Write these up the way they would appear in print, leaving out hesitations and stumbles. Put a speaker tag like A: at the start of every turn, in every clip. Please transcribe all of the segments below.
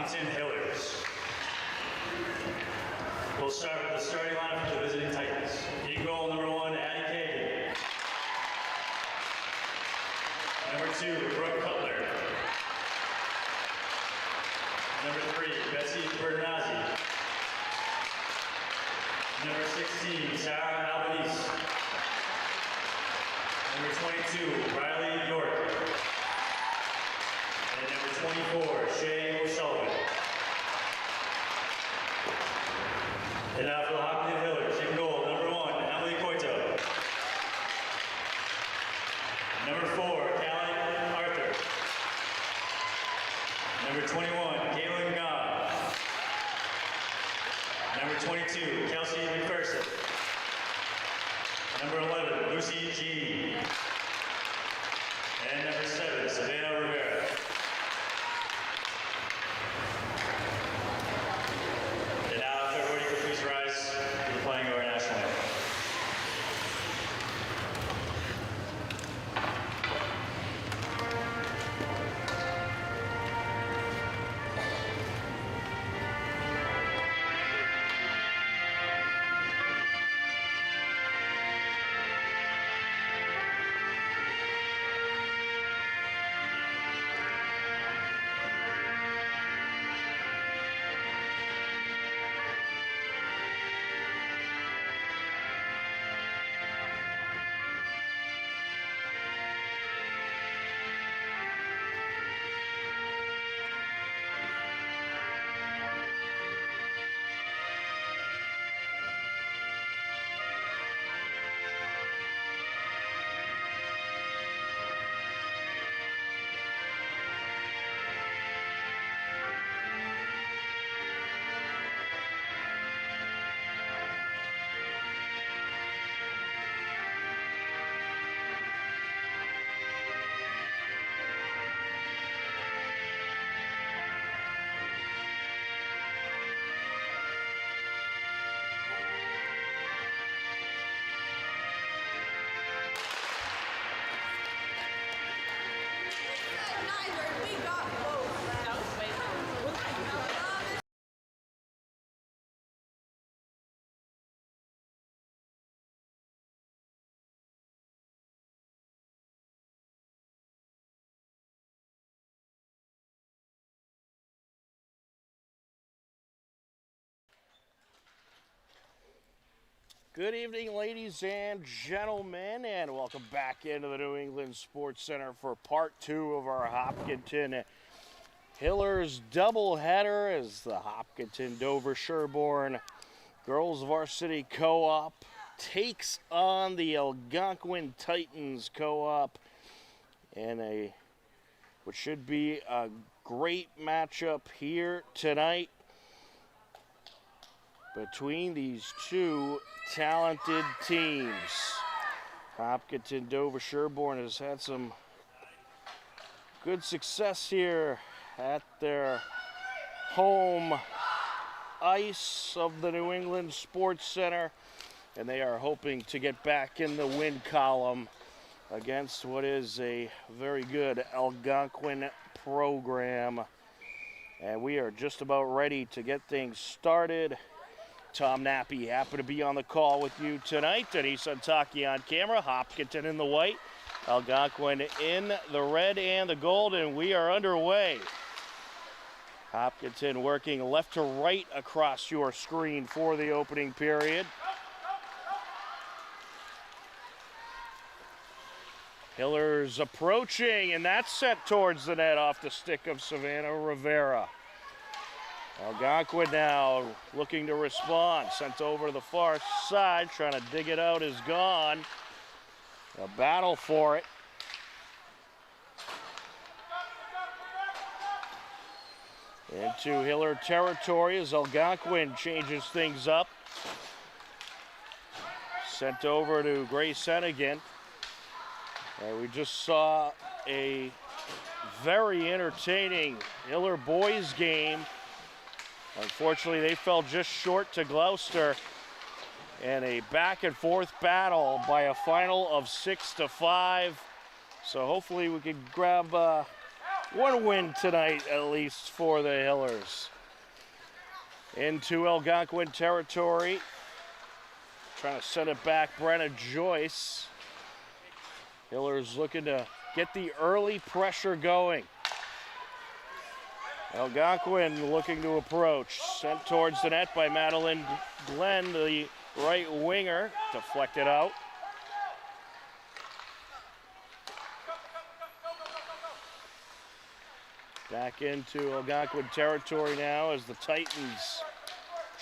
A: Hopkinton Hillers. We'll start with the starting lineup for the visiting Titans. In goal, number 1, Addie Kagan. Number 2, Brooke Cutler. Number 3, Betsy Bernazzi. Number 16, Sarah Albanese. Number 22, Riley York. And number 24, Shay O'Sullivan. And now for the Hopkinton Hillers, in goal, number 1, Emily Coito. Number 4, Callie Arthur. Number 21, Caitlin Gah. Number 22, Kelsey McPherson. Number 11, Lucy G. And number 7, Savannah Rivera. And now, if everybody could please rise for the playing of our national anthem.
B: Good evening, ladies and gentlemen, and welcome back into the New England Sports Center for part 2 of our Hopkinton Hillers doubleheader as the Hopkinton Dover Sherborne Girls Varsity Co-op takes on the Algonquin Titans Co-op in what should be a great matchup here tonight between these two talented teams. Hopkinton Dover Sherborne has had some good success here at their home ice of the New England Sports Center, and they are hoping to get back in the win column against what is a very good Algonquin program. And we are just about ready to get things started. Tom Nappy happy to be on the call with you tonight. Denise Untaki on camera. Hopkinton in the white, Algonquin in the red and the gold, and we are underway. Hopkinton working left to right across your screen for the opening period. Hillers approaching, and that's sent towards the net off the stick of Savannah Rivera. Algonquin now looking to respond. Sent over to the far side, trying to dig it out, is gone. A battle for it. Into Hiller territory as Algonquin changes things up. Sent over to Grace Hennigan. We just saw a very entertaining Hiller boys game. Unfortunately, they fell just short to Gloucester in a back-and-forth battle by a final of 6-5. So hopefully we can grab one win tonight, at least, for the Hillers. Into Algonquin territory. Trying to send it back, Brenna Joyce. Hillers looking to get the early pressure going. Algonquin looking to approach. Sent towards the net by Madeline Glenn, the right winger. Deflected out. Back into Algonquin territory now as the Titans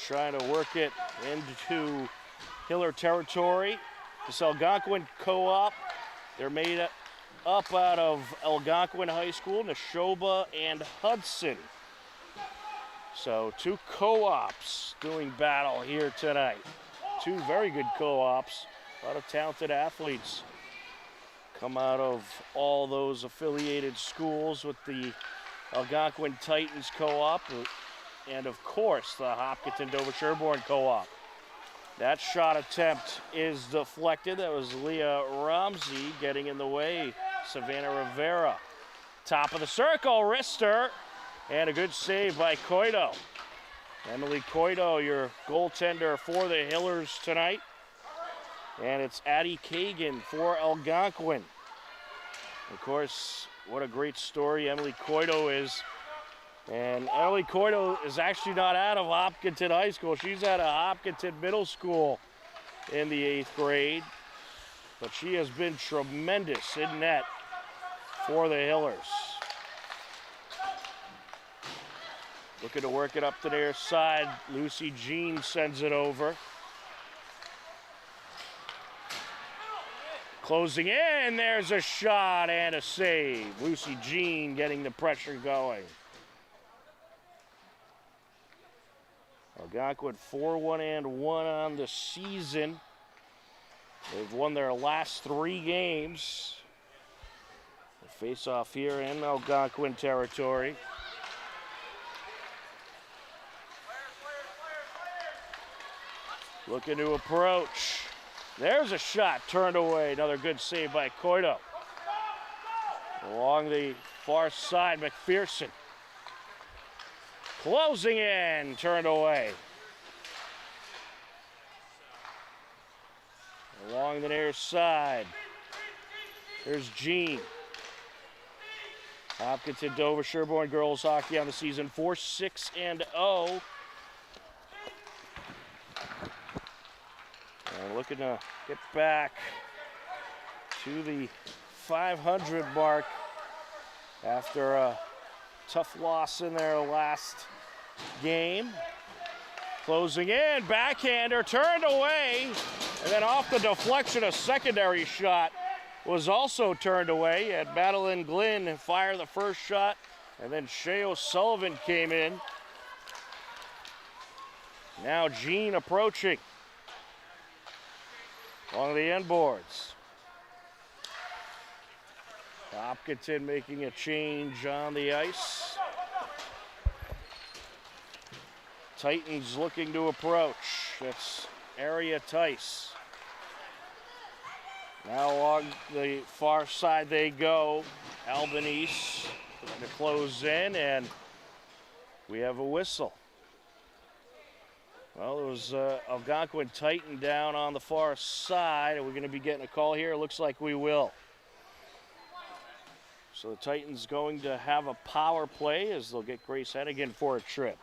B: trying to work it into Hiller territory. This Algonquin co-op, they're made up out of Algonquin High School, Neshoba, and Hudson. So two co-ops doing battle here tonight. Two very good co-ops, a lot of talented athletes come out of all those affiliated schools with the Algonquin Titans co-op, and of course the Hopkinton Dover Sherborne co-op. That shot attempt is deflected. That was Leah Ramsey getting in the way. Savannah Rivera. Top of the circle, wrister, and a good save by Coito. Emily Coito, your goaltender for the Hillers tonight. And it's Addie Kagan for Algonquin. Of course, what a great story Emily Coito is. And Emily Coito is actually not out of Hopkinton High School. She's out of Hopkinton Middle School in the 8th grade. But she has been tremendous in net for the Hillers. Looking to work it up to their side. Lucy Jean sends it over. Closing in, there's a shot and a save. Lucy Jean getting the pressure going. Algonquin 4-1-1 on the season. They've won their last 3 games. They face off here in Algonquin territory. Looking to approach. There's a shot turned away. Another good save by Coito. Along the far side, McPherson. Closing in, turned away. Along the near side. There's Jean. Hopkinton Dover Sherborne girls hockey on the season 4-6-0. And looking to get back to the 500 mark after a tough loss in their last game. Closing in, backhander, turned away, and then off the deflection, a secondary shot was also turned away. And Madeline Glynn fired the first shot, and then Shea O'Sullivan came in. Now Jean approaching along the end boards. Hopkinton making a change on the ice. Titans looking to approach. That's Aria Tice. Now along the far side they go. Albanese to close in, and we have a whistle. Well, it was Algonquin Titan down on the far side. Are we going to be getting a call here? It looks like we will. So the Titans going to have a power play as they'll get Grace Hennigan for a trip.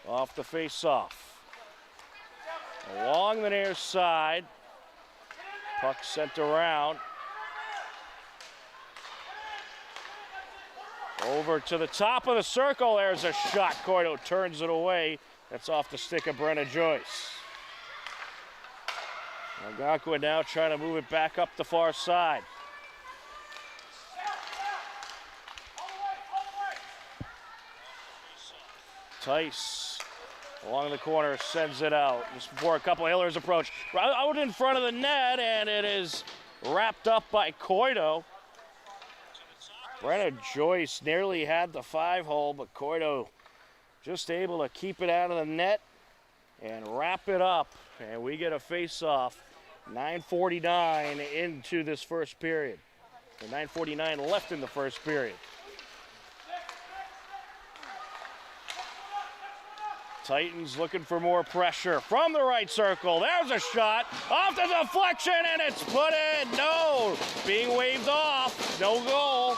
B: Off the face-off. Along the near side. Puck sent around. Over to the top of the circle. There's a shot. Coito turns it away. That's off the stick of Brenna Joyce. Algonquin now trying to move it back up the far side. Tice along the corner sends it out just before a couple of Hillers approach. Out in front of the net, and it is wrapped up by Coito. Brenna Joyce nearly had the 5-hole, but Coito just able to keep it out of the net and wrap it up. And we get a face-off. 9:49 into this first period. Or 9:49 left in the first period. Titans looking for more pressure from the right circle. There's a shot off the deflection, and it's put in. No, being waved off. No goal.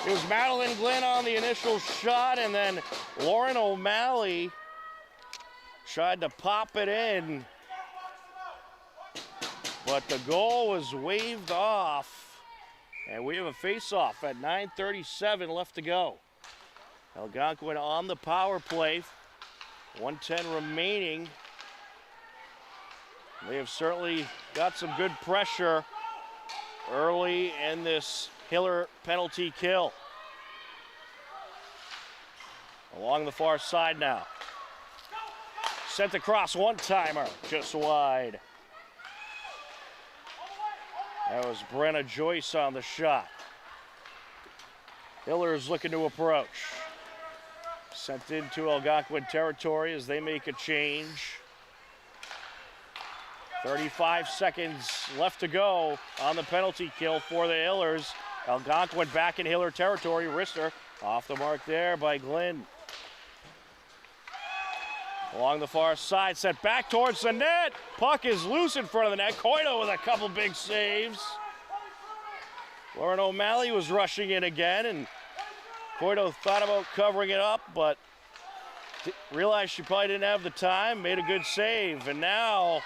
B: It was Madeline Glenn on the initial shot, and then Lauren O'Malley tried to pop it in, but the goal was waved off, and we have a face-off at 9:37 left to go. Algonquin on the power play. 1:10 remaining. They have certainly got some good pressure early in this Hiller penalty kill. Along the far side now. Sent across, one-timer, just wide. That was Brenna Joyce on the shot. Hiller is looking to approach. Sent into Algonquin territory as they make a change. 35 seconds left to go on the penalty kill for the Hillers. Algonquin back in Hiller territory. Rister off the mark there by Glenn. Along the far side, set back towards the net. Puck is loose in front of the net. Coito with a couple big saves. Lauren O'Malley was rushing in again, and Coito thought about covering it up, but realized she probably didn't have the time, made a good save, and now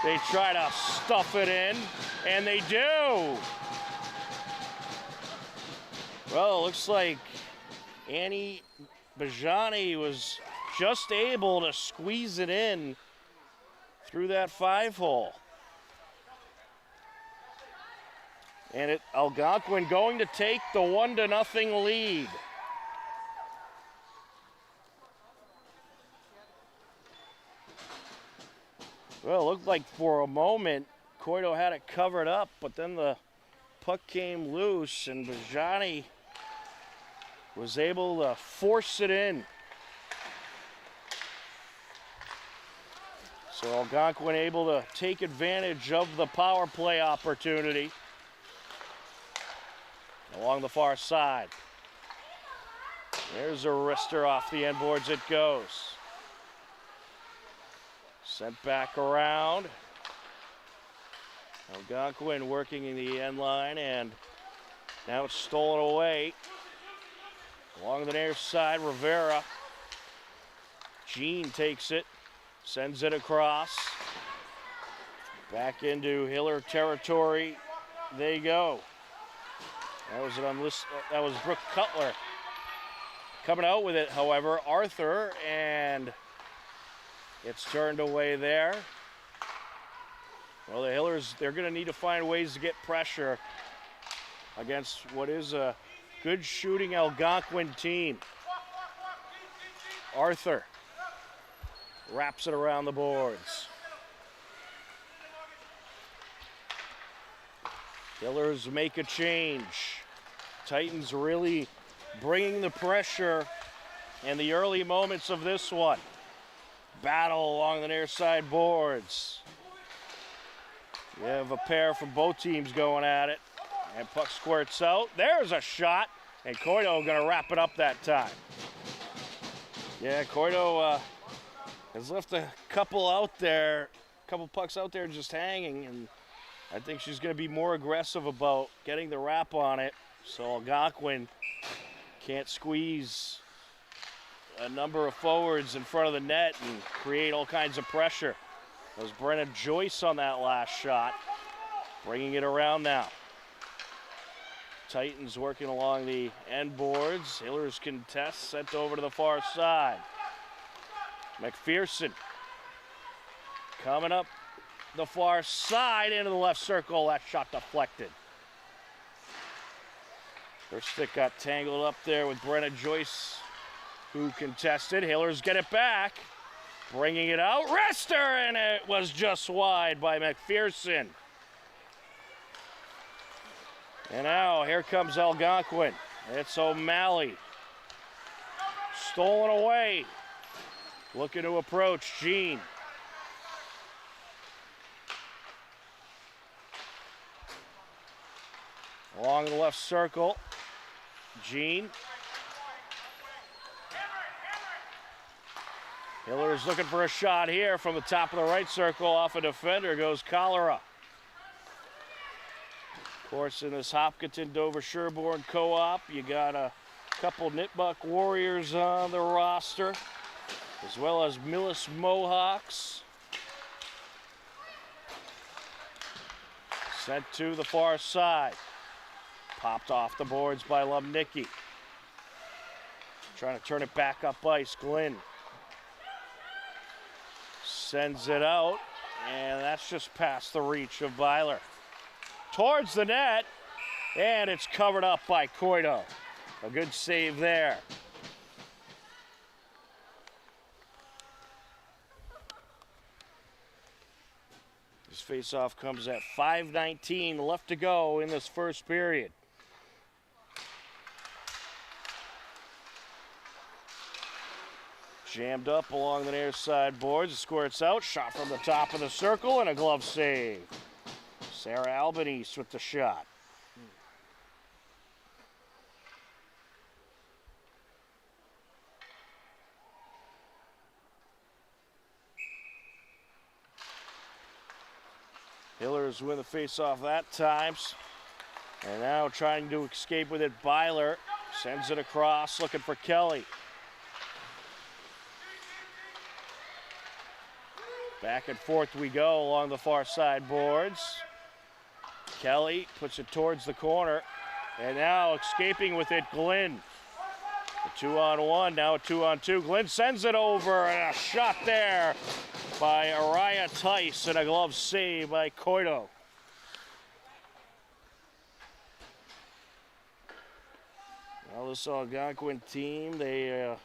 B: they try to stuff it in, and they do. Well, it looks like Annie Bajani was just able to squeeze it in through that 5-hole. And Algonquin going to take the 1-0 lead. Well, it looked like for a moment Coito had it covered up, but then the puck came loose and Bajani was able to force it in. So Algonquin able to take advantage of the power play opportunity. Along the far side. There's a wrister off the end boards, it goes. Sent back around. Algonquin working in the end line, and now it's stolen away. Along the near side, Rivera. Jean takes it, sends it across. Back into Hiller territory they go. That was Brooke Cutler. Coming out with it, however, Arthur, and it's turned away there. Well, the Hillers, they're going to need to find ways to get pressure against what is a good shooting Algonquin team. Arthur wraps it around the boards. Hillers make a change. Titans really bringing the pressure in the early moments of this one. Battle along the near side boards. You have a pair from both teams going at it. And puck squirts out. There's a shot. And Coito going to wrap it up that time. Yeah, Coito has left a couple out there, a couple pucks out there just hanging, and I think she's going to be more aggressive about getting the wrap on it, so Algonquin can't squeeze a number of forwards in front of the net and create all kinds of pressure. That was Brenna Joyce on that last shot, bringing it around now. Titans working along the end boards. Hillers contest, sent over to the far side. McPherson coming up the far side into the left circle. That shot deflected. Her stick got tangled up there with Brenna Joyce, who contested. Hillers get it back, bringing it out. Rister, and it was just wide by McPherson. And now here comes Algonquin. It's O'Malley. stolen away. Looking to approach, Jean. Along the left circle, Jean. Hiller's looking for a shot here from the top of the right circle. Off a defender goes Cholera. Of course, in this Hopkinton-Dover-Sherborne co-op, you got a couple Nipmuc Warriors on the roster, as well as Millis Mohawks. Sent to the far side. Popped off the boards by Lumnicki. Trying to turn it back up ice, Glynn. Sends it out, and that's just past the reach of Byler. Towards the net, and it's covered up by Coito. A good save there. This faceoff comes at 5:19 left to go in this first period. Jammed up along the near side boards. It squirts out. Shot from the top of the circle and a glove save. Sarah Albanese with the shot. Hillers win the faceoff that time. And now trying to escape with it, Byler sends it across, looking for Kelly. Back and forth we go along the far side boards. Kelly puts it towards the corner, and now escaping with it, Glynn. A 2-on-1, now a 2-on-2. Glynn sends it over, and a shot there by Araya Tice, and a glove save by Coito. Well, this Algonquin team, they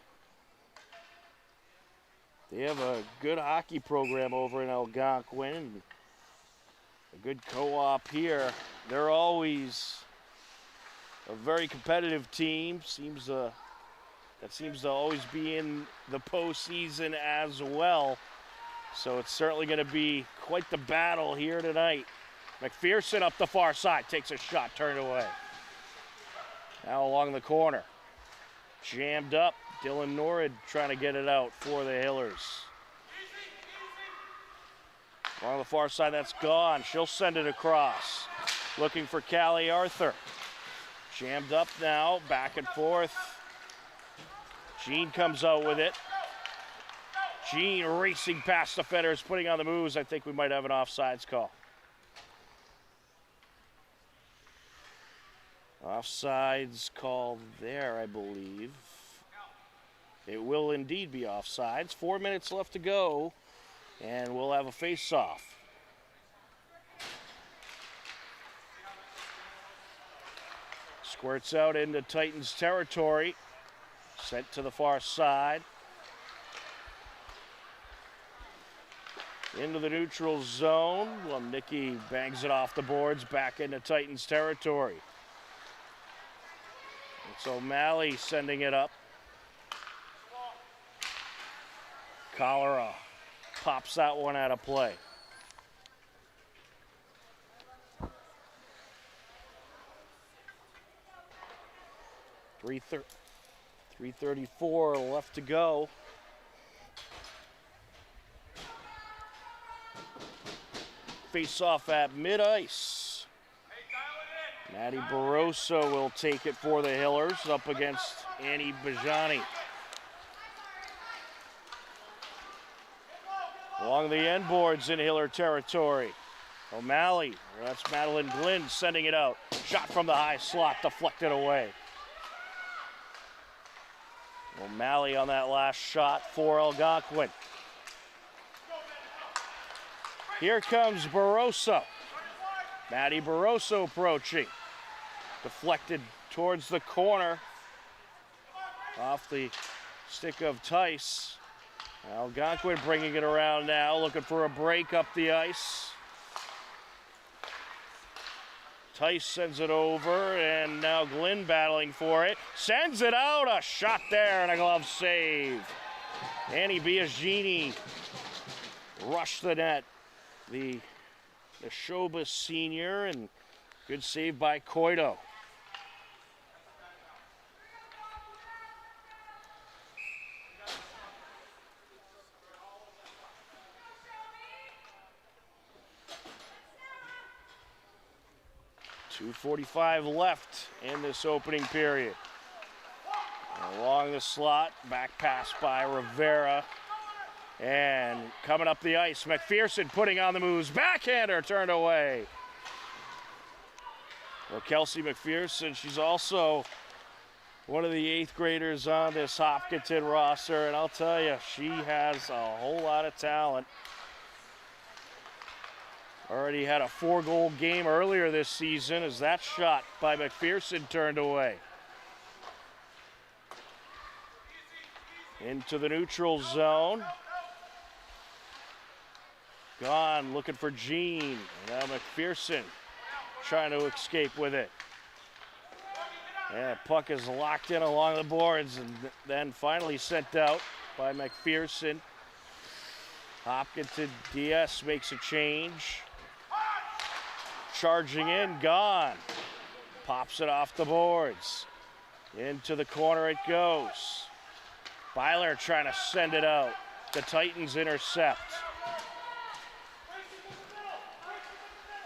B: have a good hockey program over in Algonquin. A good co-op here. They're always a very competitive team. That seems to always be in the postseason as well. So it's certainly going to be quite the battle here tonight. McPherson up the far side, takes a shot, turned away. Now along the corner. Jammed up. Dylan Norrid trying to get it out for the Hillers. Along the far side, that's gone. She'll send it across. Looking for Callie Arthur. Jammed up now, back and forth. Jean comes out with it. Jean racing past defenders, putting on the moves. I think we might have an offsides call. Offsides call there, I believe. It will indeed be offsides. 4 minutes left to go, and we'll have a face-off. Squirts out into Titans territory. Sent to the far side. Into the neutral zone. Lumnicki bangs it off the boards, back into Titans territory. It's O'Malley sending it up. Cholera pops that one out of play. .334 left to go. Face off at mid-ice. Maddie Barroso will take it for the Hillers up against Annie Bajani. Along the end boards in Hiller territory. O'Malley, that's Madeline Glynn sending it out. Shot from the high slot, deflected away. O'Malley on that last shot for Algonquin. Here comes Barroso. Maddie Barroso approaching. Deflected towards the corner. Off the stick of Tice. Algonquin bringing it around now, looking for a break up the ice. Tice sends it over, and now Glynn battling for it. Sends it out, a shot there, and a glove save. Annie Biagini rushed the net. The Neshoba senior, and good save by Coito. .245 left in this opening period. Along the slot, back pass by Rivera. And coming up the ice, McPherson putting on the moves. Backhander turned away. Well, Kelsey McPherson, she's also one of the 8th graders on this Hopkinton roster. And I'll tell you, she has a whole lot of talent. Already had a 4-goal game earlier this season as that shot by McPherson turned away. Into the neutral zone. Gone, looking for Jean. Now McPherson trying to escape with it. And puck is locked in along the boards and then finally sent out by McPherson. Hopkinton DS makes a change. Charging in, gone. Pops it off the boards. Into the corner it goes. Byler trying to send it out. The Titans intercept.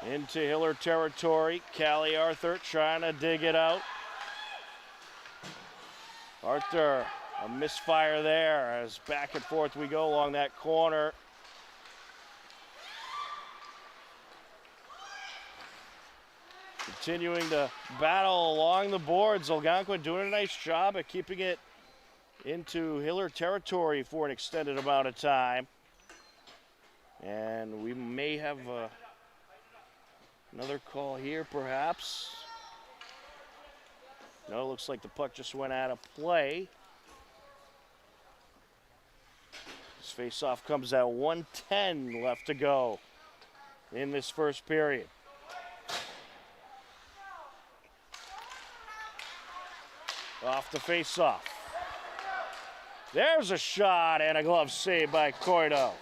B: Into Hiller territory. Callie Arthur trying to dig it out. Arthur, a misfire there as back and forth we go along that corner. Continuing to battle along the boards. Algonquin doing a nice job at keeping it into Hiller territory for an extended amount of time. And we may have another call here, perhaps. No, it looks like the puck just went out of play. This face-off comes at 1:10 left to go in this first period. Off the face-off. There's a shot and a glove save by Coito.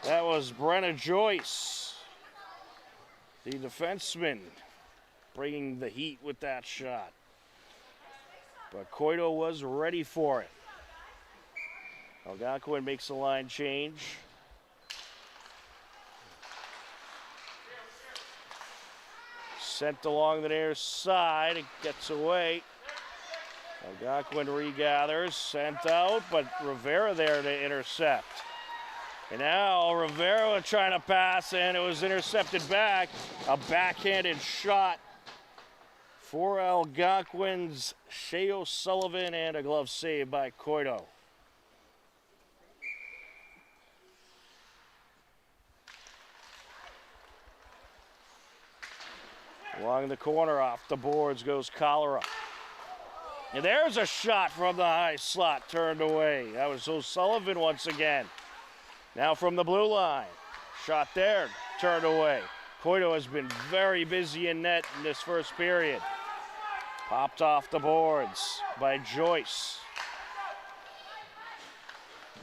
B: That was Brenna Joyce, the defenseman, bringing the heat with that shot. But Coito was ready for it. Algonquin makes a line change. Sent along the near side, it gets away. Algonquin regathers, sent out, but Rivera there to intercept. And now Rivera trying to pass, and it was intercepted back. A backhanded shot for Algonquin's Shea O'Sullivan, and a glove save by Coito. Along the corner, off the boards goes Cholera. And there's a shot from the high slot, turned away. That was O'Sullivan once again. Now from the blue line. Shot there, turned away. Coito has been very busy in net in this first period. Popped off the boards by Joyce.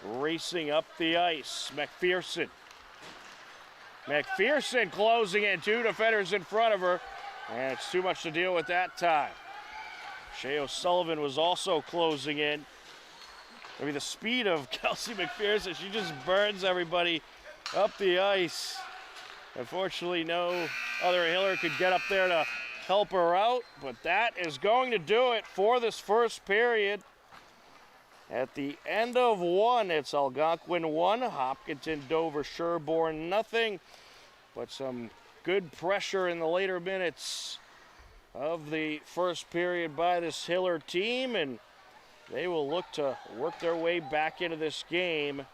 B: Racing up the ice, McPherson. McPherson closing in, 2 defenders in front of her, and it's too much to deal with that time. Shea O'Sullivan was also closing in. I mean, the speed of Kelsey McPherson, she just burns everybody up the ice. Unfortunately, no other Hiller could get up there to help her out, but that is going to do it for this first period. At the end of 1, it's Algonquin 1, Hopkinton Dover Sherborne nothing, but some good pressure in the later minutes of the first period by this Hiller team, and they will look to work their way back into this game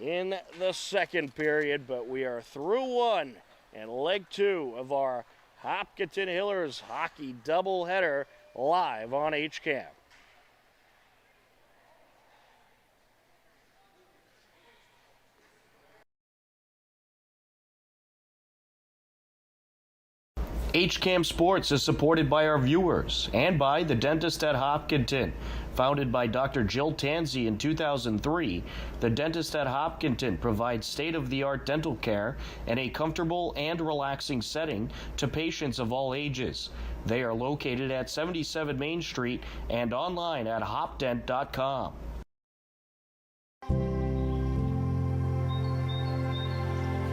B: in the second period. But we are through 1 and leg 2 of our Hopkinton Hillers hockey doubleheader live on HCAM. HCAM Sports is supported by our viewers and by the Dentist at Hopkinton. Founded by Dr. Jill Tansey in 2003, the Dentist at Hopkinton provides state-of-the-art dental care in a comfortable and relaxing setting to patients of all ages. They are located at 77 Main Street and online at hopdent.com.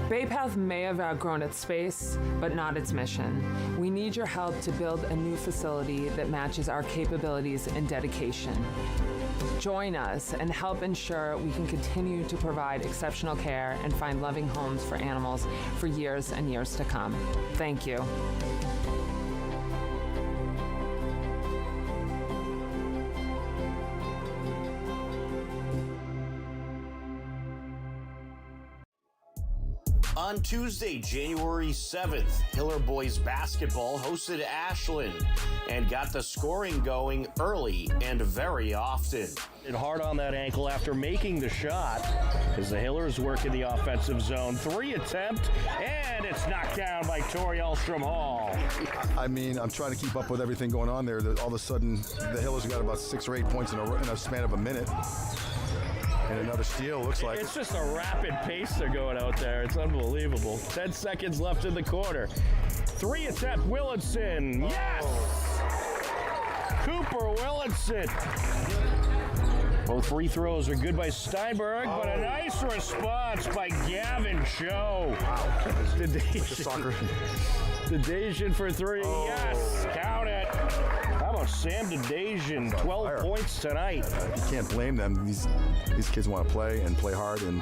C: Bay Path may have outgrown its space, but not its mission. We need your help to build a new facility that matches our capabilities and dedication. Join us and help ensure we can continue to provide exceptional care and find loving homes for animals for years and years to come. Thank you.
B: On Tuesday, January 7th, Hiller Boys Basketball hosted Ashland and got the scoring going early and very often. It hard on that ankle after making the shot as the Hillers work in the offensive zone. 3 attempt, and it's knocked down by Tori Elstrom Hall.
D: I mean, I'm trying to keep up with everything going on there. All of a sudden, the Hillers got about 6 or 8 points in a span of a minute. And another steal, looks like.
B: It's just a rapid pace they're going out there. It's unbelievable. 10 seconds left in the quarter. 3 attempt, Willardson. Yes! Cooper Willardson. Both free throws are good by Steinberg, but a nice response by Gavin Cho.
D: Wow.
B: Dadajian for 3. Yes, count it. How about Sam Dadajian? 12 points tonight.
D: You can't blame them. These kids want to play and play hard, and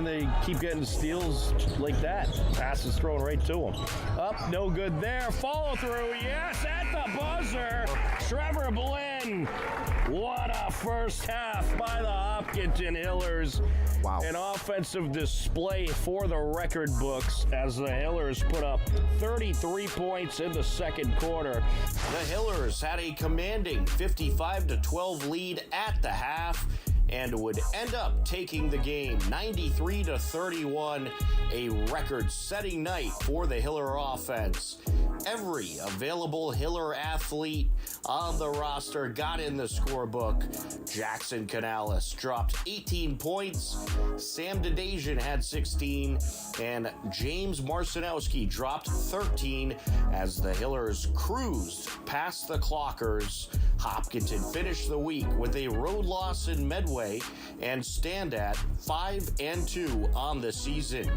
B: they keep getting steals like that. Passes thrown right to them. Up, no good there. Follow through, yes, at the buzzer. Trevor Blinn. What a first half by the Hopkinton Hillers.
D: Wow.
B: An offensive display for the record books as the Hillers put up 33 points in the second quarter. The Hillers had a commanding 55-12 lead at the half and would end up taking the game 93-31, a record-setting night for the Hiller offense. Every available Hiller athlete on the roster got in the scorebook. Jackson Canales dropped 18 points, Sam Dadajian had 16, and James Marcinowski dropped 13 as the Hillers cruised past the Clockers. Hopkinton finished the week with a road loss in Medway and stand at 5-2 on the season.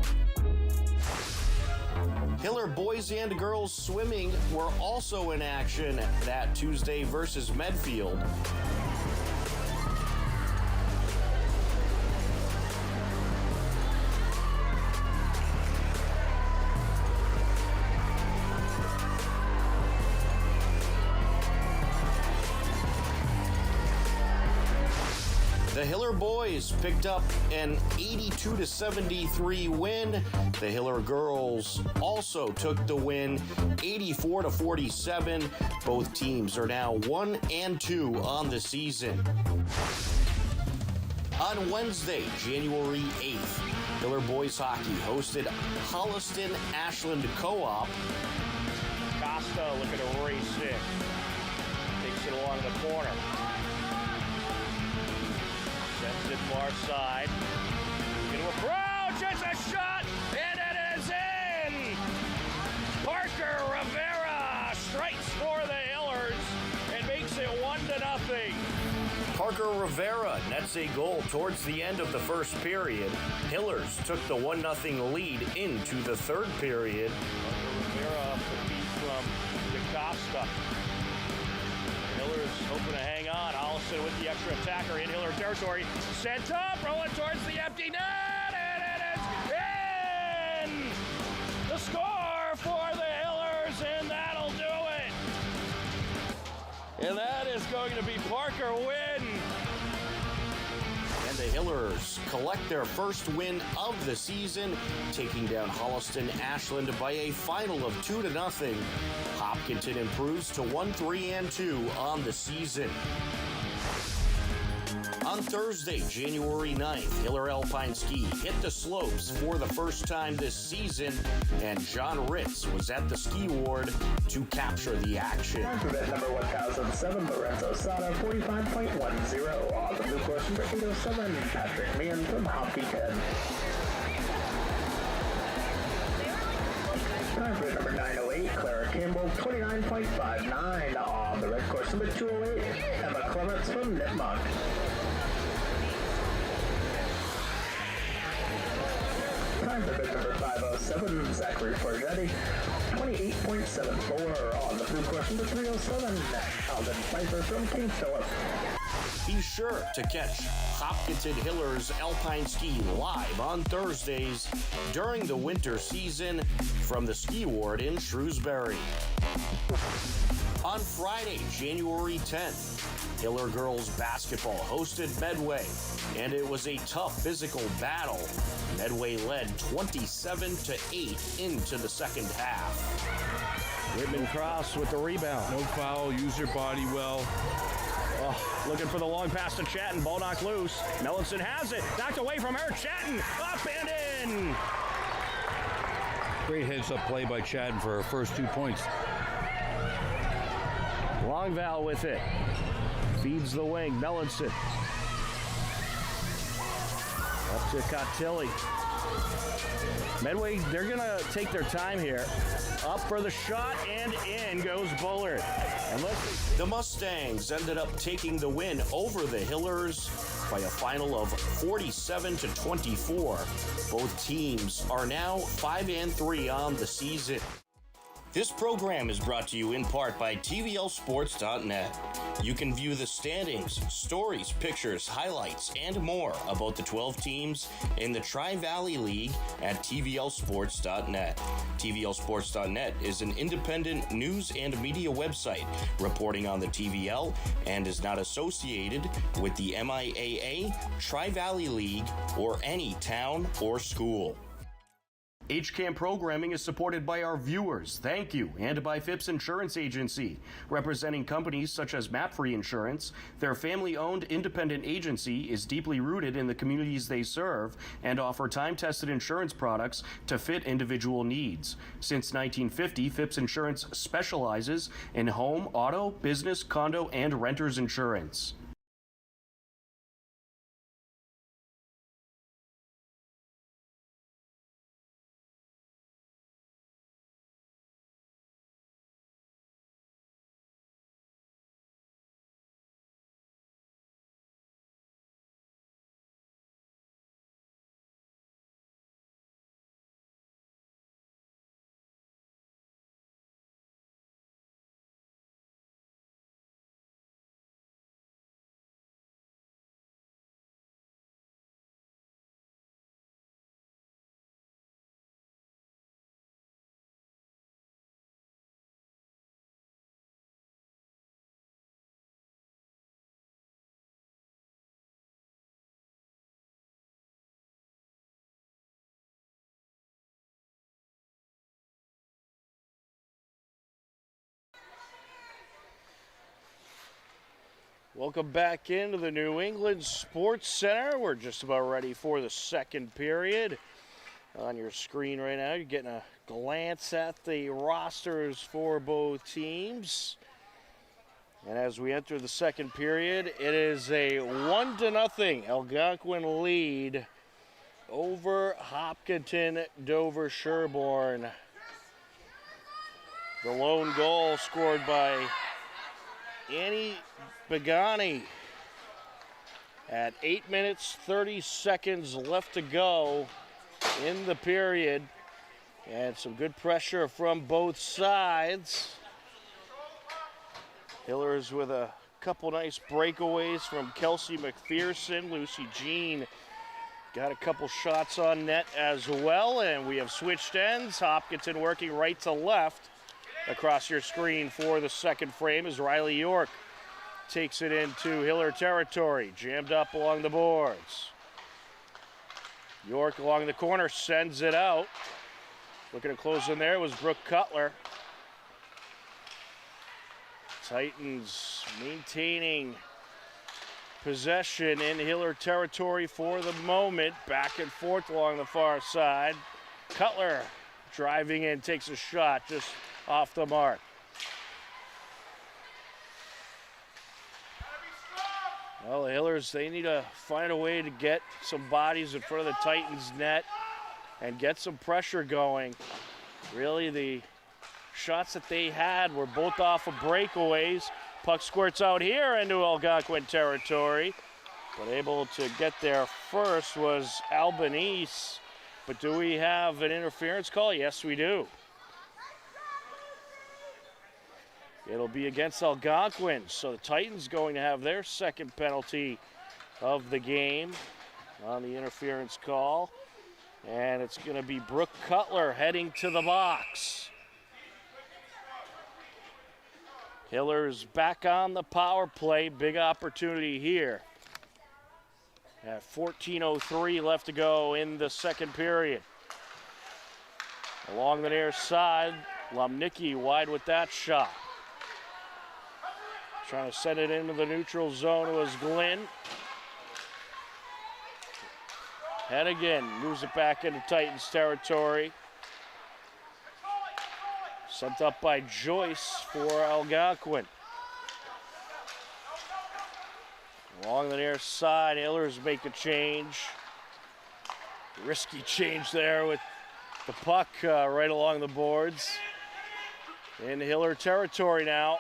B: Hiller boys and girls swimming were also in action that Tuesday versus Medfield. The Hiller boys picked up an 82-73 win. The Hiller girls also took the win 84-47. Both teams are now 1-2 on the season. On Wednesday, January 8th, Hiller boys hockey hosted Holliston Ashland Co-op. Costa looking to race it. Takes it along the corner. Sends it far side. Going to approach. It's a shot, and it is in. Parker Rivera strikes for the Hillers and makes it 1-0. Parker Rivera nets a goal towards the end of the first period. Hillers took the 1-0 lead into the third period. Parker Rivera off the feet from DeCosta. Hillers hoping to hang on. Allison with the extra attacker in Hiller territory. Sent up, rolling towards the empty net, and it is in! The score for the Hillers, and that'll do it. And that is going to be Parker Wynn. And the Hillers collect their first win of the season, taking down Holliston Ashland by a final of 2-0. Hopkinton improves to 1-3-2 on the season. On Thursday, January 9th, Hiller Alpine Ski hit the slopes for the first time this season, and John Ritz was at the ski ward to capture the action.
E: Event number 1007, Lorenzo Sada, 45.10. On the blue course, number 807, Patrick Meehan from Hopkinton. Time for number 908, Clara Campbell, 29.59. On the red course, number 208, Emma Clements from Nipmuc. Time for bid number 507, Zachary Forgetti, 28.74. On the blue course, number 307, Alden Pfeiffer from King Philip.
B: Be sure to catch Hopkinton Hiller's Alpine Ski live on Thursdays during the winter season from the ski ward in Shrewsbury. On Friday, January 10th, Hiller girls basketball hosted Medway, and it was a tough physical battle. Medway led 27-8 into the second half. Whitman Cross with the rebound.
F: No foul, use your body well.
B: Oh, looking for the long pass to Chatton. Ball knocked loose. Mellinson has it. Knocked away from her. Chatton up and in.
F: Great heads-up play by Chadden for her first 2 points.
B: Longval with it. Feeds the wing. Mellinson. Up to Cotilli. Medway, they're going to take their time here. Up for the shot, and in goes Bullard. The Mustangs ended up taking the win over the Hillers by a final of 47-24. Both teams are now 5-3 on the season. This program is brought to you in part by TVLSports.net. You can view the standings, stories, pictures, highlights, and more about the 12 teams in the Tri-Valley League at TVLSports.net. TVLSports.net is an independent news and media website reporting on the TVL and is not associated with the MIAA, Tri-Valley League, or any town or school. HCAM programming is supported by our viewers, thank you, and by Phipps Insurance Agency, representing companies such as MapFree Insurance. Their family-owned independent agency is deeply rooted in the communities they serve and offer time-tested insurance products to fit individual needs. Since 1950, Phipps Insurance specializes in home, auto, business, condo, and renters insurance. Welcome back into the New England Sports Center. We're just about ready for the second period. On your screen right now, you're getting a glance at the rosters for both teams. And as we enter the second period, it is a 1-0 Algonquin lead over Hopkinton Dover Sherborne. The lone goal scored by Annie Begani at 8 minutes 30 seconds left to go in the period, and some good pressure from both sides. Hillers with a couple nice breakaways from Kelsey McPherson. Lucy Jean got a couple shots on net as well, and we have switched ends. Hopkinton working right to left across your screen for the second frame as Riley York takes it into Hiller territory, jammed up along the boards. York along the corner sends it out. Looking to close in there was Brooke Cutler. Titans maintaining possession in Hiller territory for the moment. Back and forth along the far side. Cutler driving in, takes a shot just off the mark. Well, the Hillers, they need to find a way to get some bodies in front of the Titans' net and get some pressure going. Really, the shots that they had were both off of breakaways. Puck squirts out here into Algonquin territory, but able to get there first was Albanese. But do we have an interference call? Yes, we do. It'll be against Algonquin, so the Titans going to have their second penalty of the game on the interference call. And it's going to be Brooke Cutler heading to the box. Hiller's back on the power play. Big opportunity here. At 14:03 left to go in the second period. Along the near side, Lumnicki wide with that shot. Trying to send it into the neutral zone was Glenn. Hennigan moves it back into Titans territory. Sent up by Joyce for Algonquin. Along the near side, Hillers make a change. Risky change there with the puck right along the boards. In Hiller territory now.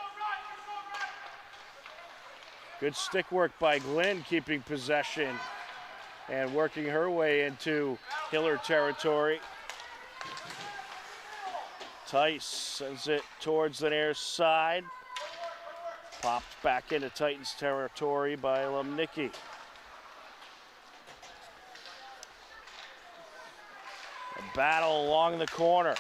B: Good stick work by Glenn, keeping possession and working her way into Hiller territory. Tice sends it towards the near side. Popped back into Titans territory by Lumnicki. A battle along the corner.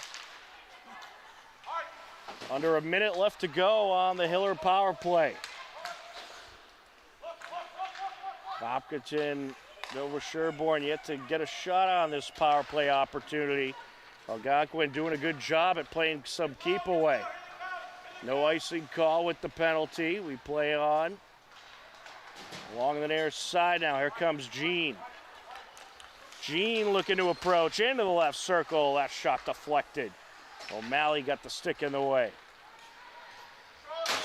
B: Under a minute left to go on the Hiller power play. Hopkinton, Nova Sherborne yet to get a shot on this power play opportunity. Algonquin doing a good job at playing some keep away. No icing call with the penalty. We play on. Along the near side now, here comes Jean. Jean looking to approach into the left circle. That shot deflected. O'Malley got the stick in the way.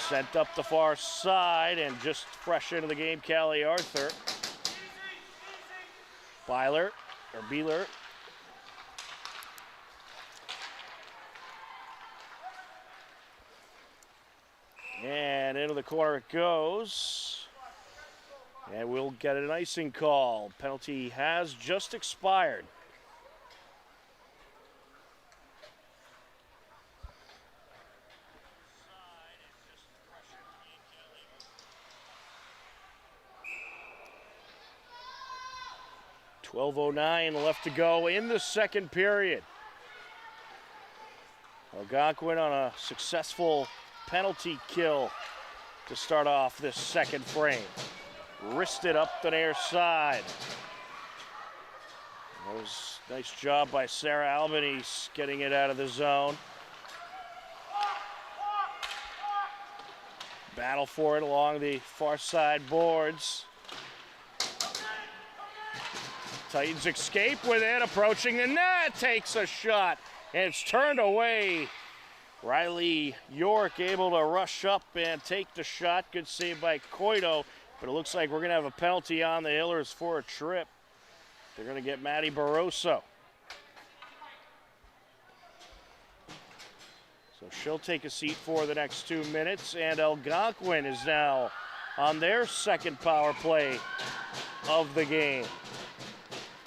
B: Sent up the far side and just fresh into the game, Callie Arthur. Beeler. And into the corner it goes. And we'll get an icing call. Penalty has just expired. .12:09 left to go in the second period. Algonquin on a successful penalty kill to start off this second frame. Wristed up the near side. That was a nice job by Sarah Albanese getting it out of the zone. Battle for it along the far side boards. Titans escape with it, approaching the net, takes a shot, and it's turned away. Riley York able to rush up and take the shot. Good save by Coito, but it looks like we're going to have a penalty on the Hillers for a trip. They're going to get Maddie Barroso. So she'll take a seat for the next 2 minutes, and Algonquin is now on their second power play of the game.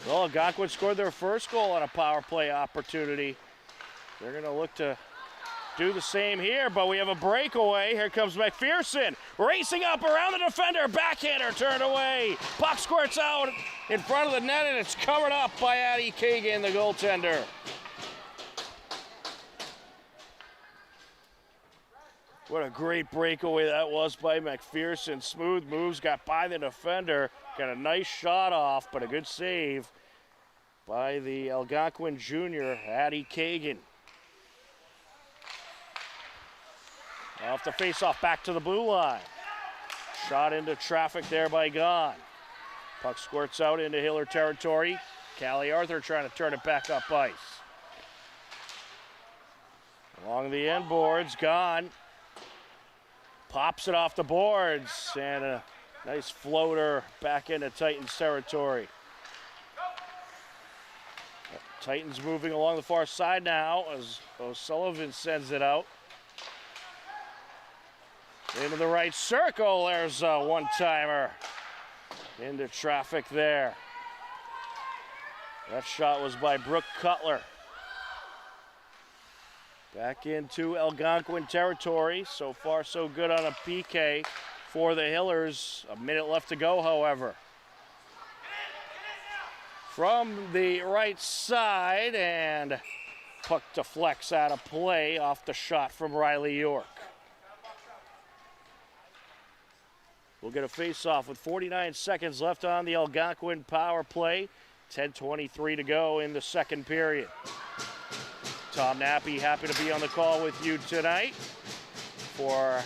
B: Well, Algonquin scored their first goal on a power play opportunity. They're going to look to do the same here, but we have a breakaway. Here comes McPherson, racing up around the defender, backhander turned away. Puck squirts out in front of the net, and it's covered up by Addie Kagan, the goaltender. What a great breakaway that was by McPherson. Smooth moves, got by the defender, got a nice shot off, but a good save by the Algonquin junior, Addie Kagan. Off the face-off, back to the blue line. Shot into traffic there by Gahn. Puck squirts out into Hiller territory. Callie Arthur trying to turn it back up ice. Along the end boards, Gahn pops it off the boards, and a nice floater back into Titans territory. Titans moving along the far side now as O'Sullivan sends it out. Into the right circle, there's a one-timer. Into traffic there. That shot was by Brooke Cutler. Back into Algonquin territory. So far, so good on a PK for the Hillers. A minute left to go, however. From the right side, and puck deflects out of play off the shot from Riley York. We'll get a face-off with 49 seconds left on the Algonquin power play. 10:23 to go in the second period. Tom Nappy, happy to be on the call with you tonight for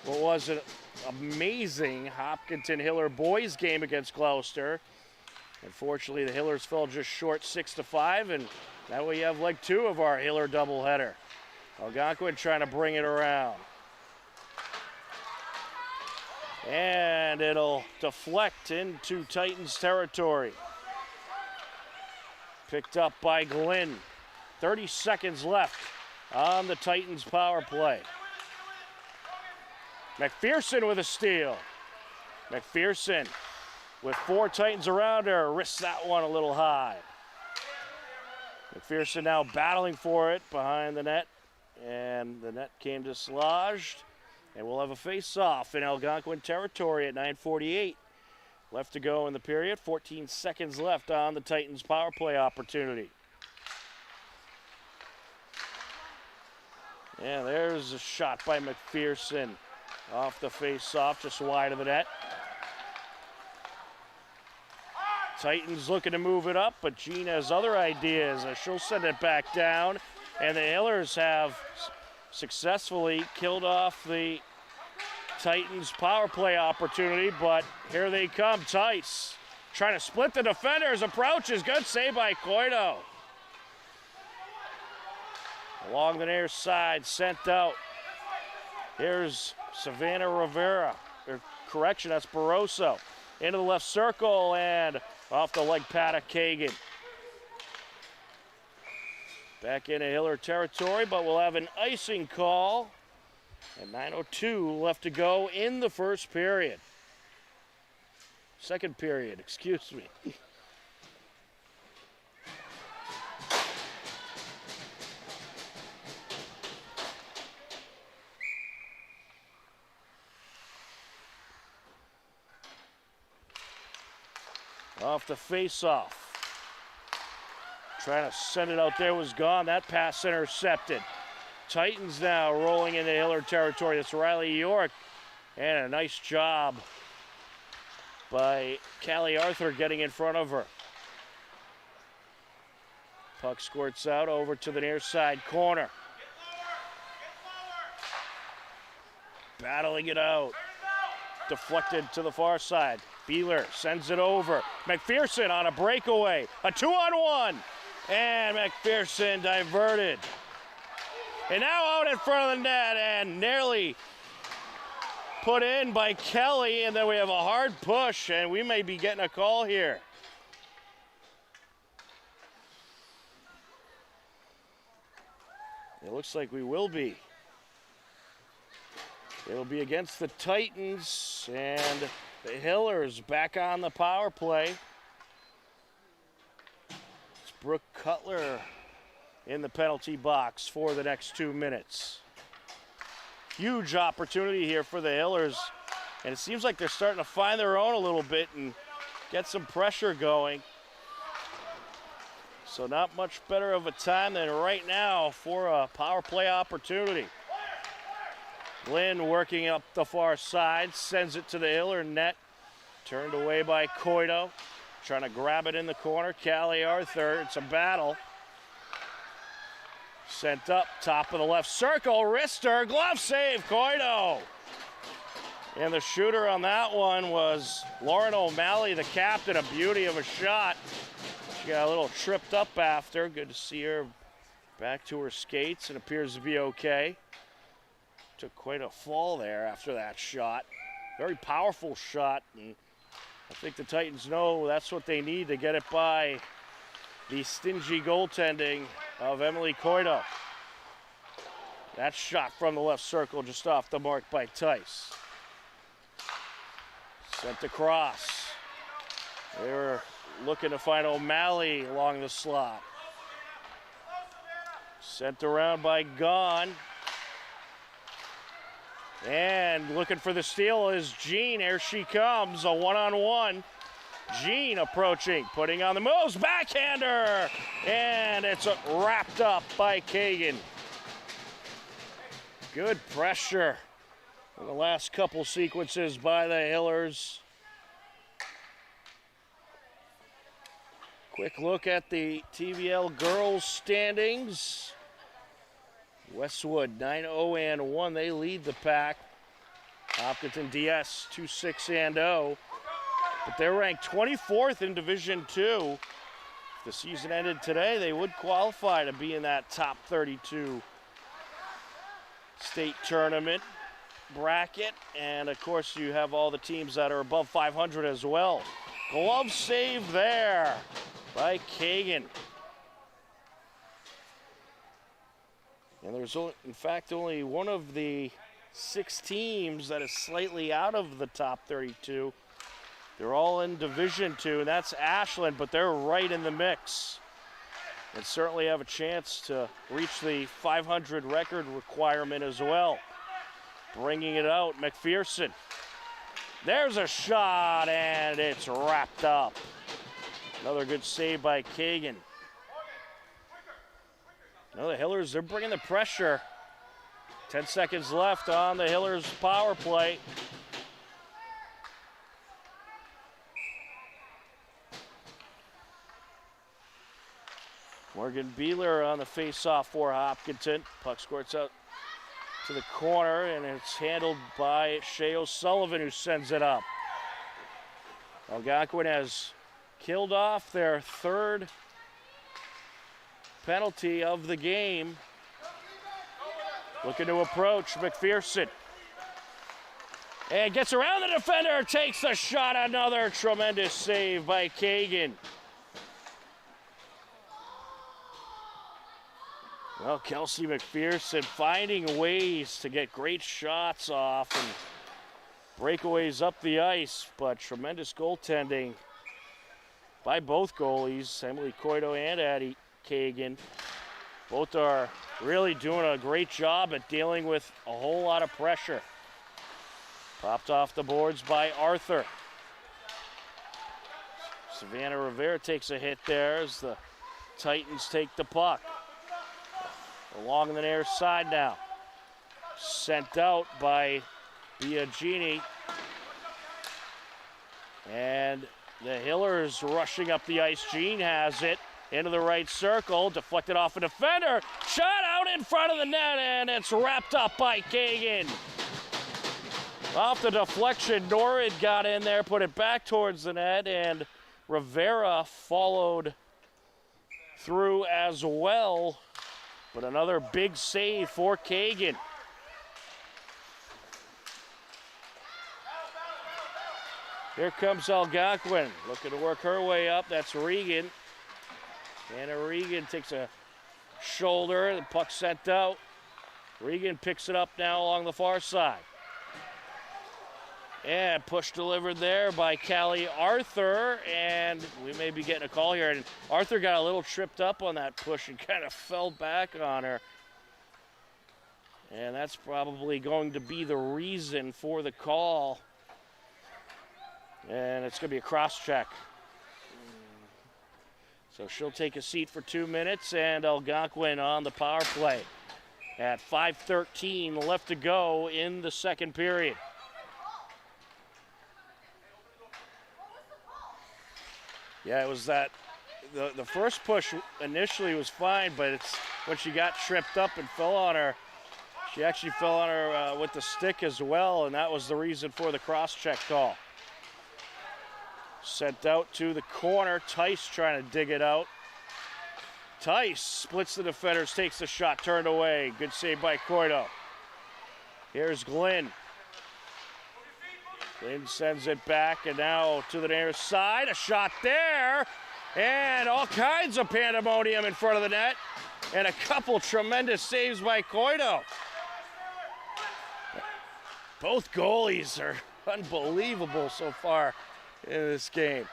B: what was an amazing Hopkinton-Hiller boys game against Gloucester. Unfortunately, the Hillers fell just short 6-5, and now we have leg 2 of our Hiller doubleheader. Algonquin trying to bring it around. And it'll deflect into Titans territory. Picked up by Glenn. 30 seconds left on the Titans power play. McPherson with a steal. McPherson with 4 Titans around her, risks that one a little high. McPherson now battling for it behind the net, and the net came dislodged, and we'll have a face-off in Algonquin territory at 9:48 left to go in the period. 14 seconds left on the Titans power play opportunity. Yeah, there's a shot by McPherson off the face-off, just wide of the net. Titans looking to move it up, but Jean has other ideas. She'll send it back down, and the Hillers have successfully killed off the Titans power play opportunity, but here they come. Tice trying to split the defenders. Approaches. Good save by Coito. Along the near side, sent out. Here's Savannah Rivera. Correction, that's Barroso. Into the left circle and off the leg pad of Kagan. Back into Hiller territory, but we'll have an icing call. And 9:02 left to go in the first period. Second period, excuse me. Off the face-off. Trying to send it out there was gone. That pass intercepted. Titans now rolling into Hiller territory. That's Riley York. And a nice job by Callie Arthur getting in front of her. Puck squirts out over to the near side corner. Battling it out. Deflected to the far side. Beeler sends it over. McPherson on a breakaway. A 2-on-1. And McPherson diverted. And now out in front of the net and nearly put in by Kelly. And then we have a hard push, and we may be getting a call here. It looks like we will be. It'll be against the Titans, and the Hillers back on the power play. It's Brooke Cutler in the penalty box for the next 2 minutes. Huge opportunity here for the Hillers, and it seems like they're starting to find their own a little bit and get some pressure going. So not much better of a time than right now for a power play opportunity. Lynn working up the far side, sends it to the Hiller net. Turned away by Coito. Trying to grab it in the corner. Callie Arthur, it's a battle. Sent up, top of the left circle. Wrister, glove save, Coito. And the shooter on that one was Lauren O'Malley, the captain. A beauty of a shot. She got a little tripped up after. Good to see her back to her skates and appears to be okay. Took quite a fall there after that shot. Very powerful shot, and I think the Titans know that's what they need to get it by the stingy goaltending of Emily Coito. That shot from the left circle just off the mark by Tice. Sent across. They were looking to find O'Malley along the slot. Sent around by Gahn. And looking for the steal is Jean. Here she comes, a one-on-one. Jean approaching, putting on the moves, backhander! And it's wrapped up by Kagan. Good pressure in the last couple sequences by the Hillers. Quick look at the TVL girls standings. Westwood 9-0-1. They lead the pack. Hopkinton DS 2-6-0. But they're ranked 24th in Division II. If the season ended today, they would qualify to be in that top 32 state tournament bracket. And of course, you have all the teams that are above 500 as well. Glove save there by Kagan. And there's, in fact, only one of the 6 teams that is slightly out of the top 32. They're all in Division II, and that's Ashland, but they're right in the mix. And certainly have a chance to reach the 500 record requirement as well. Bringing it out, McPherson. There's a shot, and it's wrapped up. Another good save by Kagan. Now the Hillers, they're bringing the pressure. 10 seconds left on the Hillers power play. Morgan Beeler on the face-off for Hopkinton. Puck squirts out to the corner, and it's handled by Shea O'Sullivan, who sends it up. Algonquin has killed off their 3rd penalty of the game. Looking to approach McPherson. And gets around the defender, takes the shot. Another tremendous save by Kagan. Well, Kelsey McPherson finding ways to get great shots off and breakaways up the ice, but tremendous goaltending by both goalies, Emily Coito and Addie Kagan. Both are really doing a great job at dealing with a whole lot of pressure. Popped off the boards by Arthur. Savannah Rivera takes a hit there as the Titans take the puck. Along the near side now. Sent out by Biagini. And the Hillers rushing up the ice. Jean has it into the right circle. Deflected off a defender. Shot out in front of the net, and it's wrapped up by Kagan. Off the deflection, Norrid got in there, put it back towards the net, and Rivera followed through as well. But another big save for Kagan. Here comes Algonquin, looking to work her way up. That's Regan. Anna Regan takes a shoulder, the puck sent out. Regan picks it up now along the far side. And push delivered there by Callie Arthur, and we may be getting a call here. And Arthur got a little tripped up on that push and kind of fell back on her. And that's probably going to be the reason for the call. And it's going to be a cross check. So she'll take a seat for 2 minutes, and Algonquin on the power play at 5:13 left to go in the second period. Yeah, it was that the first push initially was fine, but it's when she got tripped up and fell on her, She actually fell on her with the stick as well, and that was the reason for the cross-check call. Sent out to the corner. Tice trying to dig it out. Tice splits the defenders, takes the shot, turned away. Good save by Coito. Here's Glynn. Glynn sends it back, and now to the near side. A shot there, and all kinds of pandemonium in front of the net, and a couple tremendous saves by Coito. Both goalies are unbelievable so far in this game.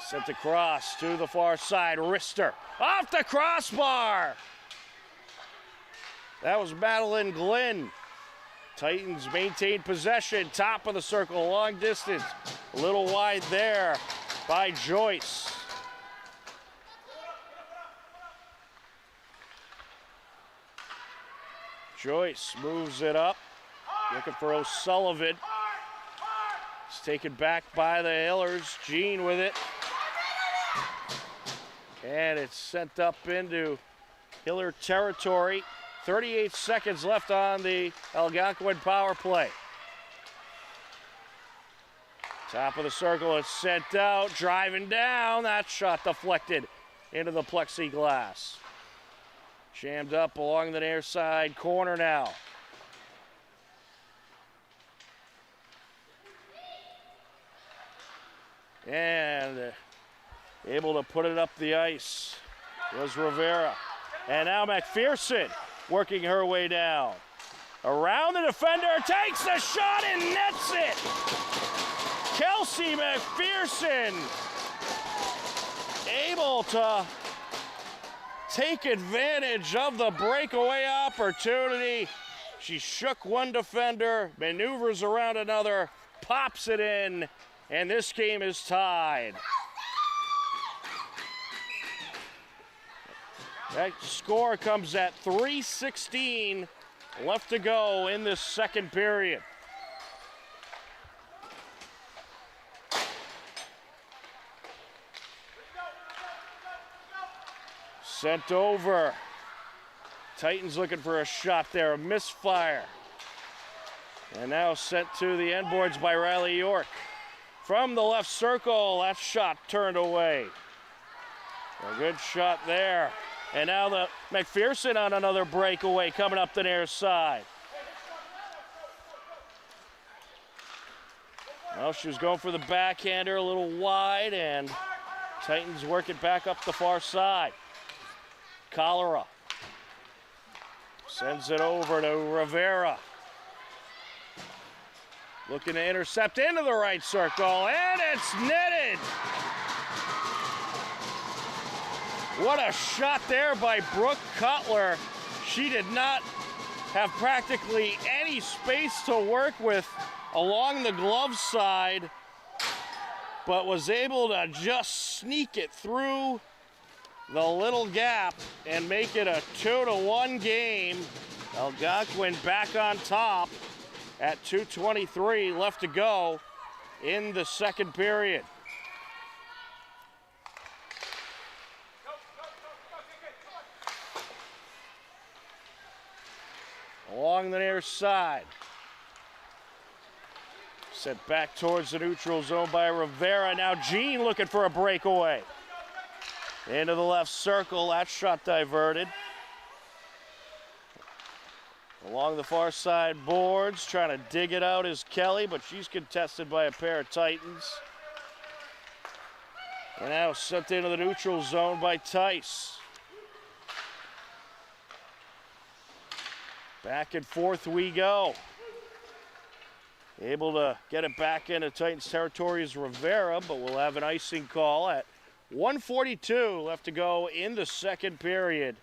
B: Sent across to the far side. Rister off the crossbar. That was Madeline Glynn. Titans maintain possession. Top of the circle, long distance. A little wide there by Joyce. Joyce moves it up. Looking for O'Sullivan. It's taken back by the Hillers. Jean with it. And it's sent up into Hiller territory. 38 seconds left on the Algonquin power play. Top of the circle, it's sent out, driving down. That shot deflected into the plexiglass. Jammed up along the near side corner now. And able to put it up the ice was Rivera. And now McPherson working her way down. Around the defender, takes the shot and nets it. Kelsey McPherson able to take advantage of the breakaway opportunity. She shook one defender, maneuvers around another, pops it in, and this game is tied. That score comes at 3:16 left to go in this second period. Sent over. Titans looking for a shot there, a misfire. And now sent to the end boards by Riley York. From the left circle, that shot turned away. A good shot there. And now the McPherson on another breakaway coming up the near side. Well, she was going for the backhander a little wide, and Titans work it back up the far side. Cholera sends it over to Rivera. Looking to intercept into the right circle, and it's netted. What a shot there by Brooke Cutler. She did not have practically any space to work with along the glove side, but was able to just sneak it through the little gap and make it a 2-1 game. Algonquin back on top at 2:23 left to go in the second period. Along the near side. Sent back towards the neutral zone by Rivera. Now Jean looking for a breakaway. Into the left circle, that shot diverted. Along the far side boards, trying to dig it out is Kelly, but she's contested by a pair of Titans. And now sent into the neutral zone by Tice. Back and forth we go. Able to get it back into Titans territory is Rivera, but we'll have an icing call at 1:42 left to go in the second period.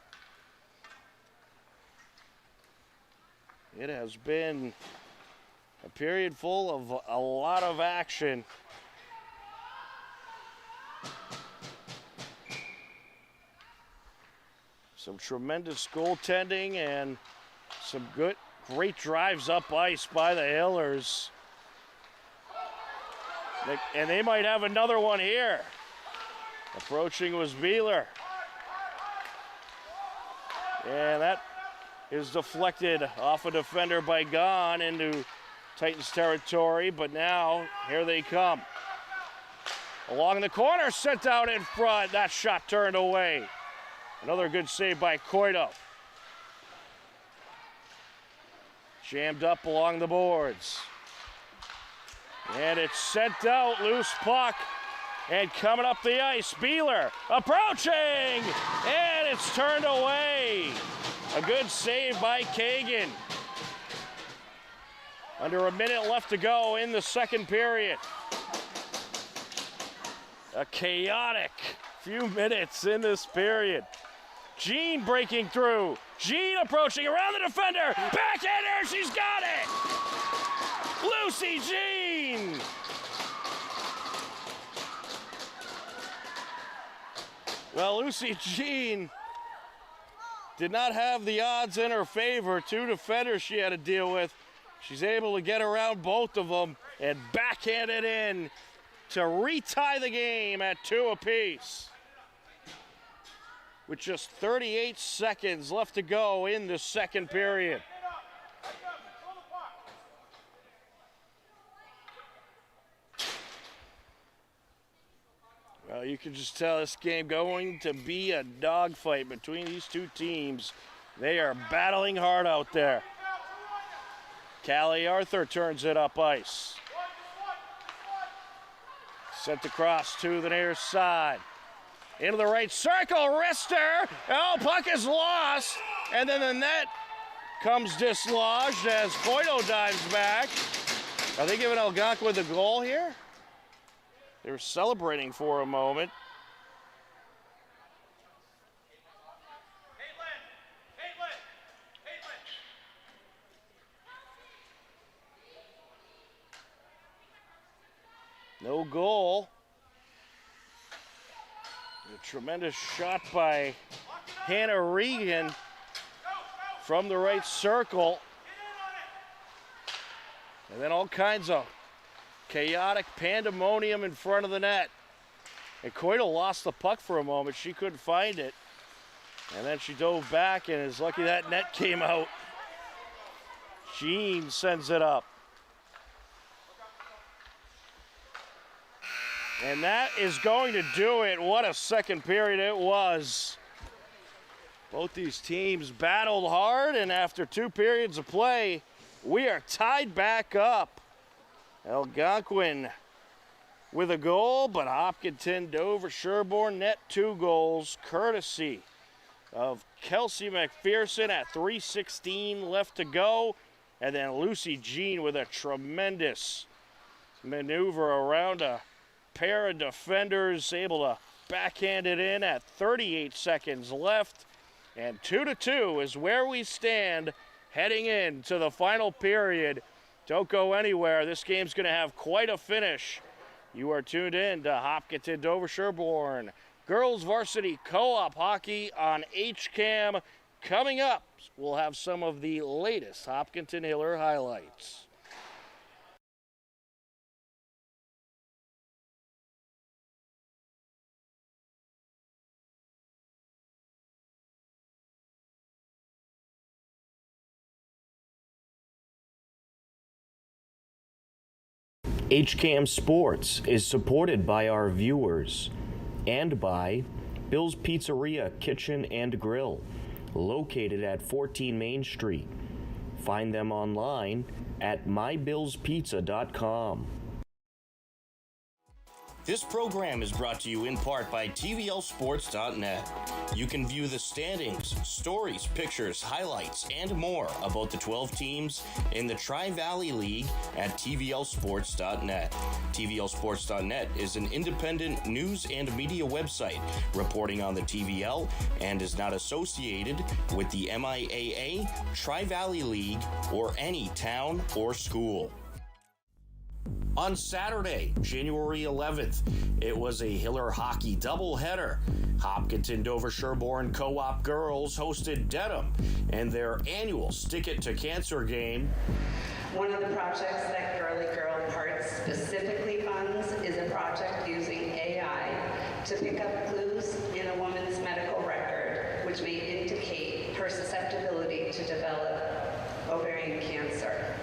B: It has been a period full of a lot of action. Some tremendous goaltending and some great drives up ice by the Hillers. And they might have another one here. Approaching was Beeler. And that is deflected off a defender by Gahn into Titans territory, but now here they come. Along the corner, sent out in front. That shot turned away. Another good save by Coito. Jammed up along the boards. And it's sent out, loose puck. And coming up the ice, Beeler approaching, and it's turned away. A good save by Kagan. Under a minute left to go in the second period. A chaotic few minutes in this period. Jean breaking through. Jean approaching around the defender. Backhander, she's got it! Lucy Jean! Well, Lucy Jean did not have the odds in her favor. Two defenders she had to deal with. She's able to get around both of them and backhand it in to retie the game at 2 apiece. With just 38 seconds left to go in the second period. Well, you can just tell this game going to be a dogfight between these two teams. They are battling hard out there. Callie Arthur turns it up ice. Sent across to the near side. Into the right circle, wrister. Oh, puck is lost. And then the net comes dislodged as Coito dives back. Are they giving Algonquin the goal here? They were celebrating for a moment. No goal. A tremendous shot by Hannah Regan from the right circle. And then all kinds of chaotic pandemonium in front of the net. And Coito lost the puck for a moment. She couldn't find it. And then she dove back and is lucky that net came out. Jean sends it up. And that is going to do it. What a second period it was. Both these teams battled hard, and after 2 periods of play, we are tied back up. Algonquin with a goal, but Hopkinton, Dover, Sherborne net 2 goals, courtesy of Kelsey McPherson at 3:16 left to go. And then Lucy Jean with a tremendous maneuver around a pair of defenders, able to backhand it in at 38 seconds left. And 2-2 is where we stand heading into the final period. Don't go anywhere. This game's going to have quite a finish. You are tuned in to Hopkinton Dover Sherborne Girls Varsity Co-op Hockey on HCAM. Coming up, we'll have some of the latest Hopkinton Hiller highlights.
G: HCAM Sports is supported by our viewers and by Bill's Pizzeria Kitchen and Grill, located at 14 Main Street. Find them online at mybillspizza.com. This program is brought to you in part by TVLsports.net. You can view the standings, stories, pictures, highlights, and more about the 12 teams in the Tri-Valley League at TVLsports.net. TVLsports.net is an independent news and media website reporting on the TVL and is not associated with the MIAA, Tri-Valley League, or any town or school. On Saturday, January 11th, it was a Hiller hockey doubleheader. Hopkinton Dover Sherborne Co-op Girls hosted Dedham in their annual Stick It to Cancer game.
H: One of the projects that Girly Girl Parts specifically funds is a project using AI to pick up clues in a woman's medical record, which may indicate her susceptibility ability to develop ovarian cancer.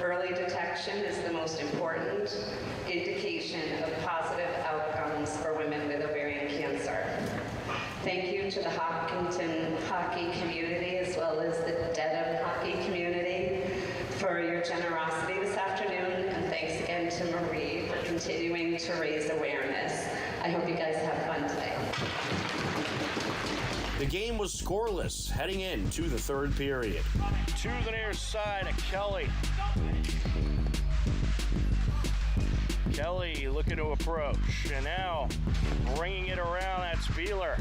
H: Early detection is the most important indication of positive outcomes for women with ovarian cancer. Thank you to the Hopkinton hockey community as well as the Dedham hockey community for your generosity this afternoon, and thanks again to Marie for continuing to raise awareness. I hope you guys have fun today.
G: The game was scoreless heading into the third period.
B: To the near side of Kelly. Kelly looking to approach, and now bringing it around, that's Beeler.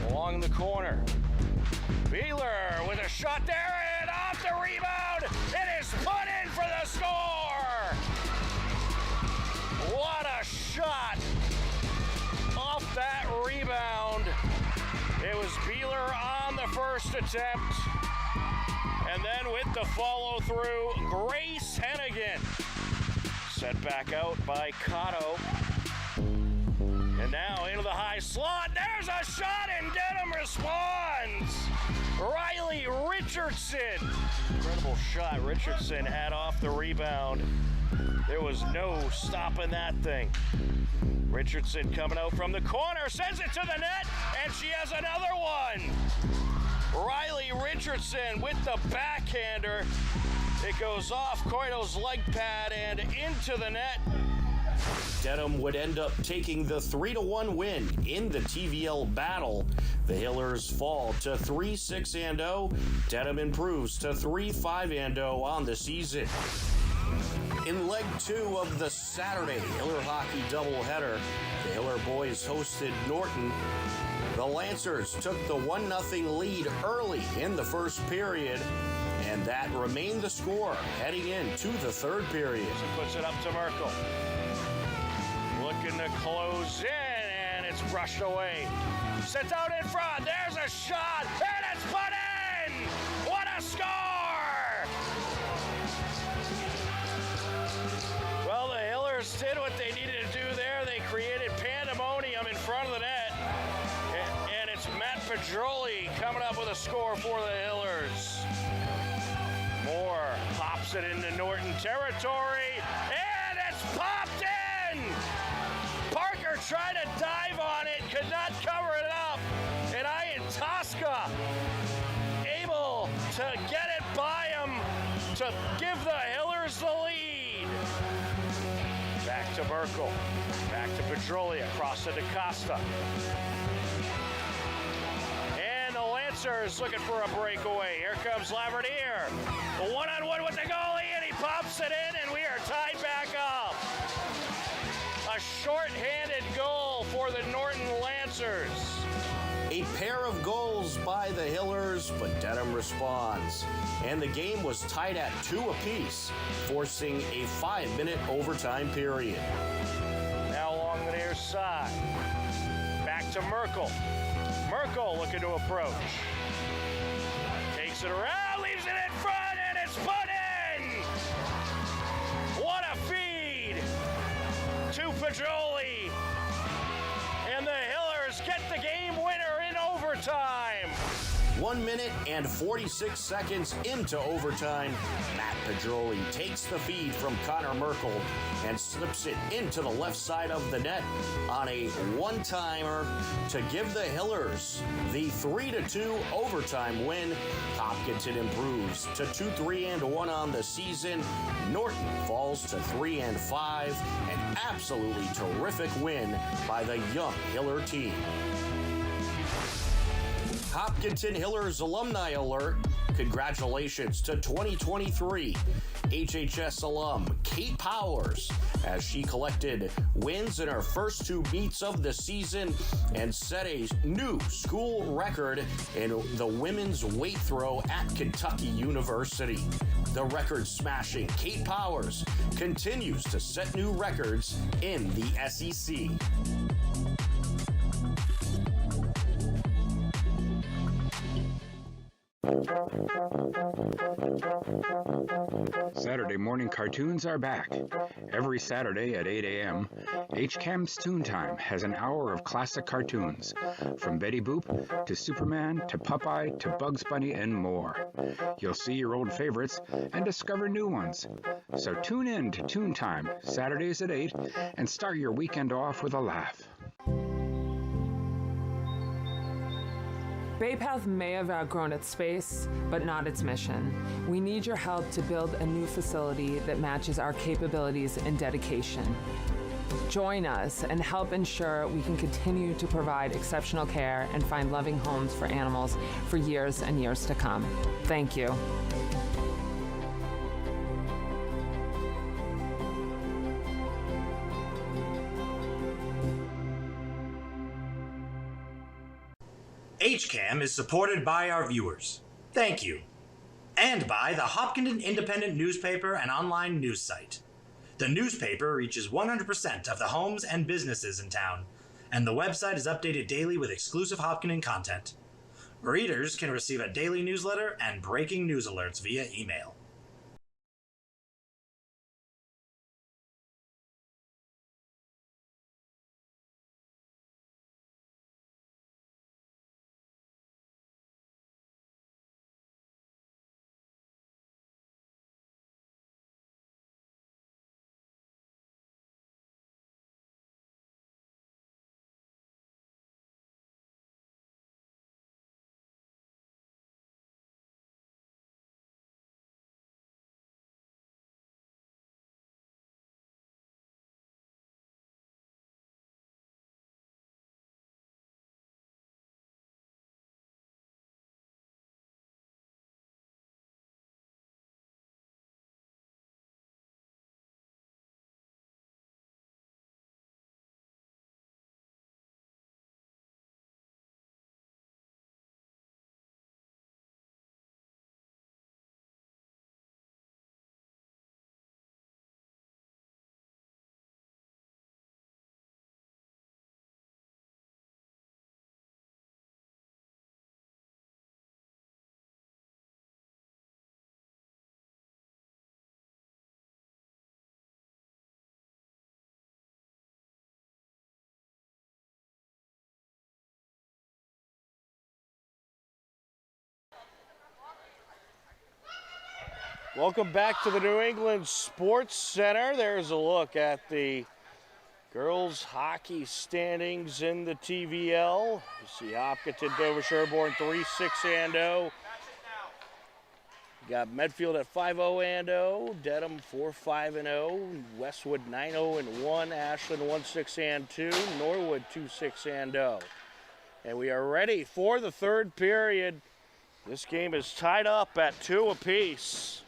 B: Along the corner. Beeler with a shot there, and off the rebound, it is put in for the score! What a shot! Off that rebound. It was Beeler on the first attempt. And then with the follow through, Grace Hennigan. Set back out by Cotto. And now into the high slot. There's a shot and Dedham responds. Riley Richardson. Incredible shot Richardson had off the rebound. There was no stopping that thing. Richardson coming out from the corner, sends it to the net, and she has another one. Riley Richardson with the backhander. It goes off Coito's leg pad and into the net.
G: Dedham would end up taking the 3-1 win in the TVL battle. The Hillers fall to 3-6-0. Dedham improves to 3-5-0 on the season. In leg 2 of the Saturday Hiller hockey doubleheader, the Hiller boys hosted Norton. The Lancers took the 1-0 lead early in the first period, and that remained the score heading into the third period.
B: He puts it up to Merkel. Looking to close in, and it's brushed away. Sits out in front. There's a shot, and it's put in! What a score! Well, the Hillers did what they needed to do there. They created pandemonium in front of the net. And it's Matt Pedroli coming up with a score for the Hillers. Moore pops it into Norton territory, and it's popped in! Parker tried to dive on it, could not cover it up, and Ian Tosca able to get it by him to give the Hillers the lead. Back to Merkel, back to Pedroli, across to DaCosta. And the Lancers looking for a breakaway. Here comes Laverdiere. A one-on-one with the goalie, and he pops it in, and we are tied back up. A short-handed goal for the Norton Lancers.
G: A pair of goals by the Hillers, but Dedham responds. And the game was tied at 2 apiece, forcing a 5-minute overtime period.
B: Now along the near side. Back to Merkel. Merkel looking to approach. Takes it around, leaves it in front, and it's put in! What a feed to Pedroli. And the Hillers get the game winner in overtime.
G: 1 minute and 46 seconds into overtime, Matt Pedroli takes the feed from Connor Merkel and slips it into the left side of the net on a one-timer to give the Hillers the 3-2 overtime win. Hopkinton improves to 2-3-1 on the season. Norton falls to 3-5. An absolutely terrific win by the young Hiller team. Hopkinton Hillers alumni alert. Congratulations to 2023 HHS alum Kate Powers as she collected wins in her first 2 meets of the season and set a new school record in the women's weight throw at Kentucky University. The record-smashing Kate Powers continues to set new records in the SEC.
I: Saturday morning cartoons are back. Every Saturday at 8 a.m., HCAM's Toontime has an hour of classic cartoons, from Betty Boop to Superman to Popeye to Bugs Bunny and more. You'll see your old favorites and discover new ones. So tune in to Toontime, Saturdays at 8, and start your weekend off with a laugh.
C: Bay Path may have outgrown its space, but not its mission. We need your help to build a new facility that matches our capabilities and dedication. Join us and help ensure we can continue to provide exceptional care and find loving homes for animals for years and years to come. Thank you.
A: HCAM is supported by our viewers. Thank you. And by the Hopkinton Independent newspaper and online news site. The newspaper reaches 100% of the homes and businesses in town, and the website is updated daily with exclusive Hopkinton content. Readers can receive a daily newsletter and breaking news alerts via email.
B: Welcome back to the New England Sports Center. There's a look at the girls hockey standings in the TVL. You see Hopkinton, Dover, Sherborne 3-6-0. You got Medfield at 5-0-0, Dedham 4-5-0, Westwood 9-0-1, Ashland 1-6-2, Norwood 2-6-0. And we are ready for the third period. This game is tied up at 2 apiece.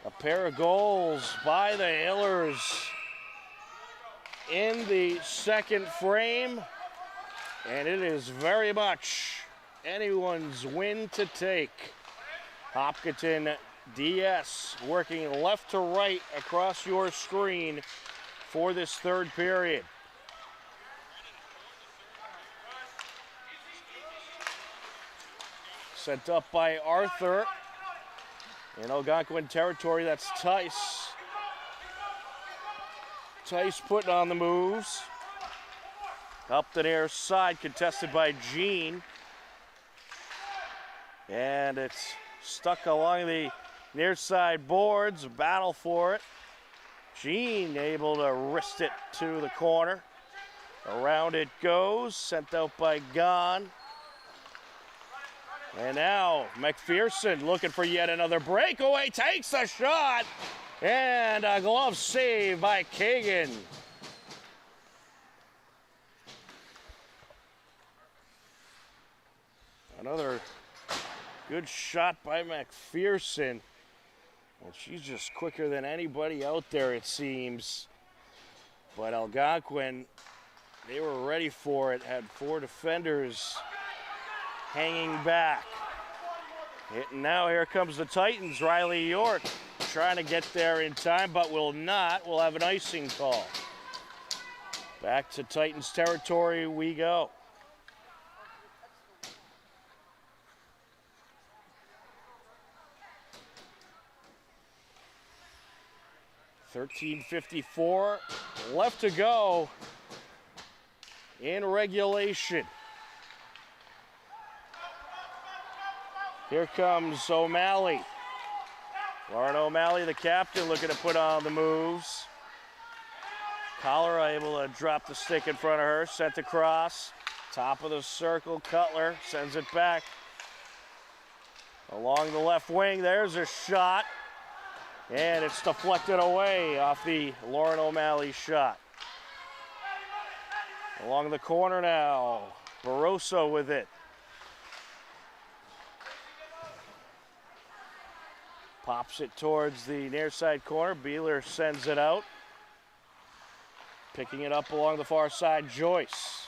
B: A pair of goals by the Hillers in the second frame, and it is very much anyone's win to take. Hopkinton DS working left to right across your screen for this third period. Sent up by Arthur. In Algonquin territory, that's Tice. Tice putting on the moves. Up the near side, contested by Jean. And it's stuck along the near side boards, a battle for it. Jean able to wrist it to the corner. Around it goes, sent out by Gahn. And now McPherson looking for yet another breakaway, takes a shot, and a glove save by Kagan. Another good shot by McPherson. Well, she's just quicker than anybody out there, it seems. But Algonquin, they were ready for it, had 4 defenders hanging back. And now here comes the Titans. Riley York trying to get there in time, but will not. We'll have an icing call. Back to Titans territory we go. 13:54 left to go in regulation. Here comes O'Malley. Lauren O'Malley, the captain, looking to put on the moves. Cholera able to drop the stick in front of her, sent across. Top of the circle, Cutler sends it back. Along the left wing, there's a shot. And it's deflected away off the Lauren O'Malley shot. Along the corner now, Barroso with it. Pops it towards the near side corner. Beeler sends it out. Picking it up along the far side, Joyce.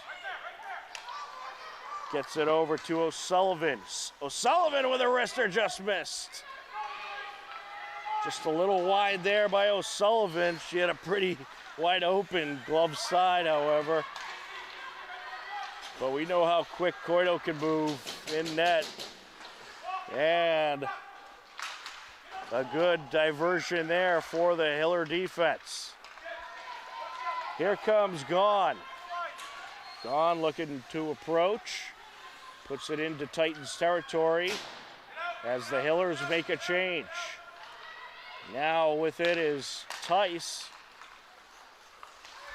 B: Gets it over to O'Sullivan. O'Sullivan with a wrister, just missed. Just a little wide there by O'Sullivan. She had a pretty wide open glove side, however. But we know how quick Coito can move in net. And a good diversion there for the Hiller defense. Here comes Gaughan. Gaughan looking to approach. Puts it into Titans territory as the Hillers make a change. Now with it is Tice.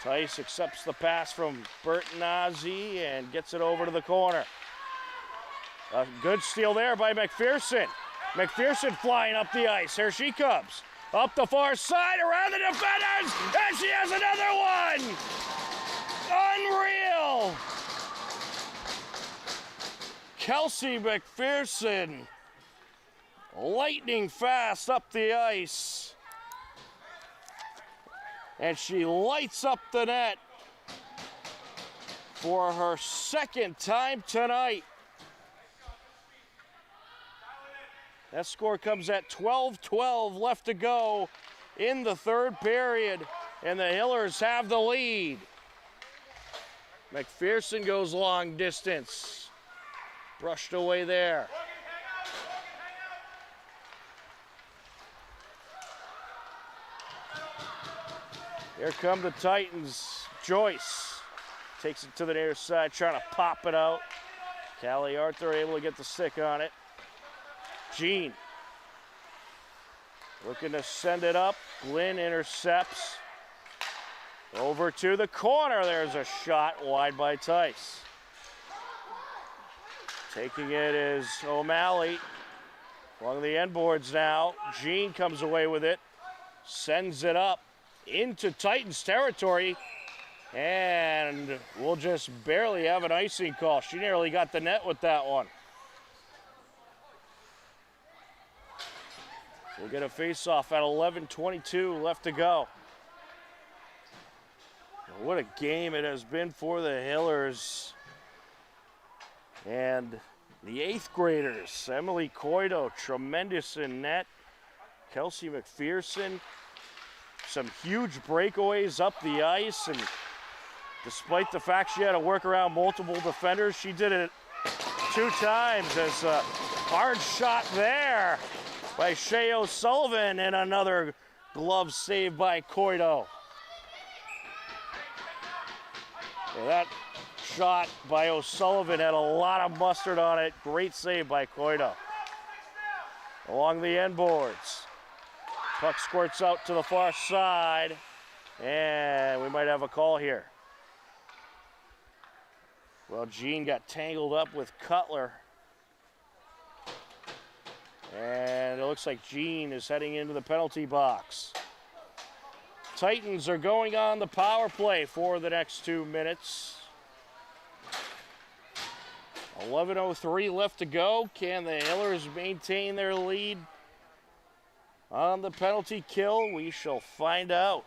B: Tice accepts the pass from Bertinazi and gets it over to the corner. A good steal there by McPherson. McPherson flying up the ice. Here she comes. Up the far side, around the defenders, and she has another one! Unreal! Kelsey McPherson, lightning fast up the ice. And she lights up the net for her second time tonight. That score comes at 12-12 left to go in the third period, and the Hillers have the lead. McPherson goes long distance. Brushed away there. Here come the Titans. Joyce takes it to the near side, trying to pop it out. Callie Arthur able to get the stick on it. Jean looking to send it up. Glynn intercepts. Over to the corner. There's a shot wide by Tice. Taking it is O'Malley. Along the end boards now. Jean comes away with it. Sends it up into Titans territory. And we'll just barely have an icing call. She nearly got the net with that one. We'll get a face-off at 11:22 left to go. What a game it has been for the Hillers. And the 8th graders, Emily Coito, tremendous in net. Kelsey McPherson, some huge breakaways up the ice. And despite the fact she had to work around multiple defenders, she did it 2 times. As a hard shot there by Shea O'Sullivan, and another glove save by Coito. Yeah, that shot by O'Sullivan had a lot of mustard on it. Great save by Coito. Along the end boards. Puck squirts out to the far side, and we might have a call here. Well, Jean got tangled up with Cutler. And it looks like Jean is heading into the penalty box. Titans are going on the power play for the next 2 minutes. 11:03 left to go. Can the Hillers maintain their lead on the penalty kill? We shall find out.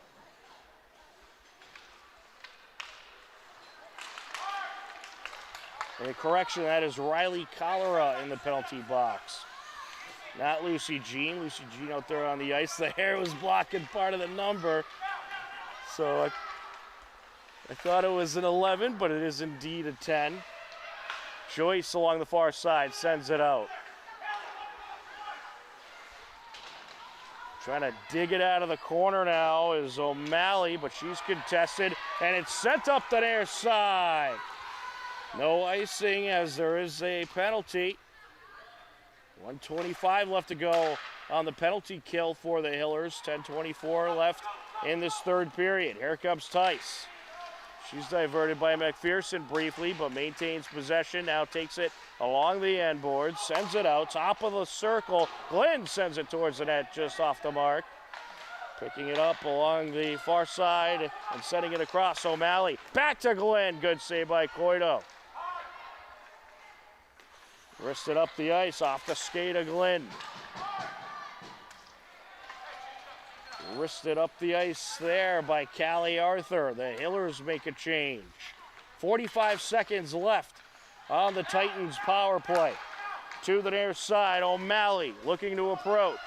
B: And a correction, that is Riley Cholera in the penalty box. Not Lucy Jean. Lucy Jean out there on the ice. The hair was blocking part of the number. So I thought it was an 11, but it is indeed a 10. Joyce along the far side sends it out. Trying to dig it out of the corner now is O'Malley, but she's contested, and it's sent up the near side. No icing as there is a penalty. 1:25 left to go on the penalty kill for the Hillers. 10:24 left in this third period. Here comes Tice. She's diverted by McPherson briefly, but maintains possession. Now takes it along the end board, sends it out, top of the circle. Glenn sends it towards the net, just off the mark. Picking it up along the far side and sending it across. O'Malley, back to Glenn. Good save by Coito. Wristed up the ice, off the skate of Glenn. Wristed up the ice there by Callie Arthur. The Hillers make a change. 45 seconds left on the Titans power play. To the near side, O'Malley looking to approach.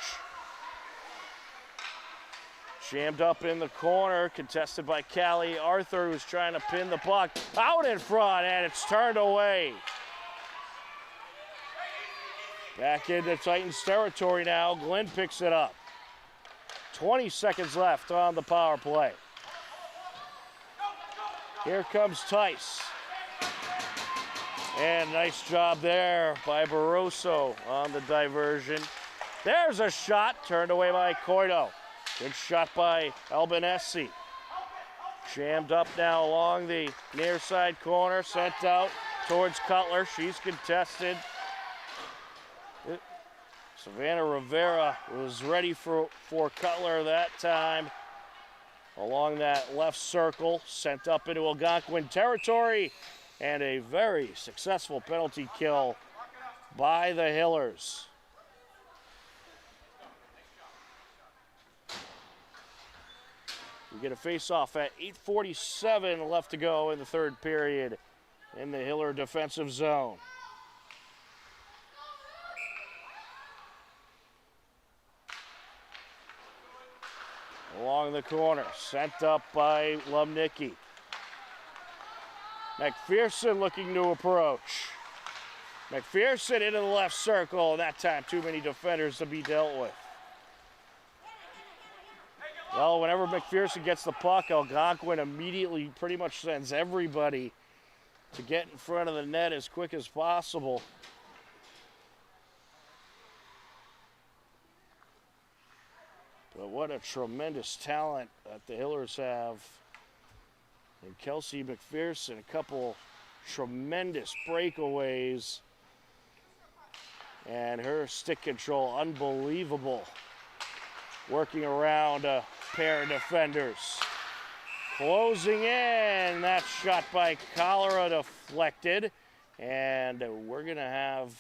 B: Jammed up in the corner, contested by Callie Arthur, who's trying to pin the puck out in front, and it's turned away. Back into Titans territory now. Glenn picks it up. 20 seconds left on the power play. Here comes Tice. And nice job there by Barroso on the diversion. There's a shot turned away by Coito. Good shot by Albanese. Jammed up now along the near side corner. Sent out towards Cutler. She's contested. Savannah Rivera was ready for Cutler that time. Along that left circle, sent up into Algonquin territory, and a very successful penalty kill by the Hillers. We get a face-off at 8:47 left to go in the third period in the Hiller defensive zone. Along the corner, sent up by Lumnicki. McPherson looking to approach. McPherson into the left circle, and that time too many defenders to be dealt with. Well, whenever McPherson gets the puck, Algonquin immediately pretty much sends everybody to get in front of the net as quick as possible. But what a tremendous talent that the Hillers have. And Kelsey McPherson, a couple tremendous breakaways. And her stick control, unbelievable. Working around a pair of defenders. Closing in, that shot by Cholera deflected. And we're gonna have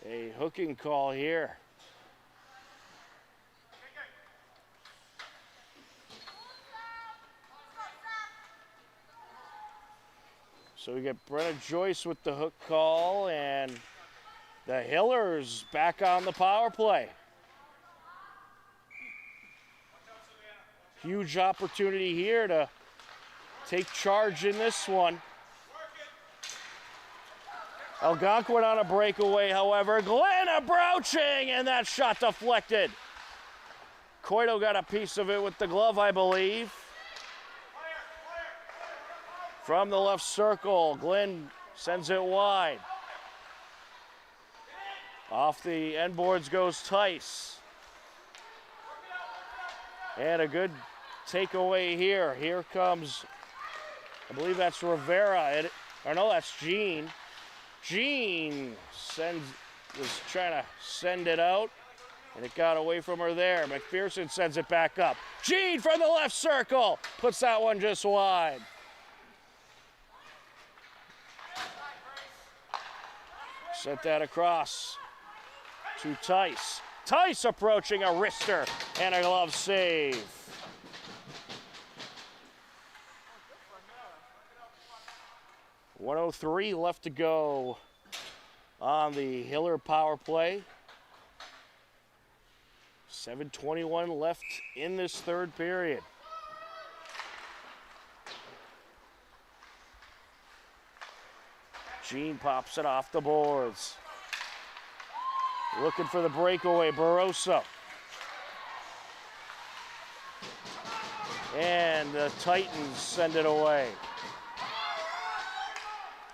B: a hooking call here. So we get Brenna Joyce with the hook call, and the Hillers back on the power play. Huge opportunity here to take charge in this one. Algonquin on a breakaway, however. Glenn approaching, and that shot deflected. Coito got a piece of it with the glove, I believe. From the left circle, Glenn sends it wide. Off the end boards goes Tice. And a good takeaway here. Here comes, I believe that's Rivera. Or no, that's Jean. Jean was trying to send it out, and it got away from her there. McPherson sends it back up. Jean from the left circle puts that one just wide. Sent that across to Tice. Tice approaching a wrister and a glove save. .103 left to go on the Hiller power play. 7:21 left in this third period. Jean pops it off the boards. Looking for the breakaway, Barroso. And the Titans send it away.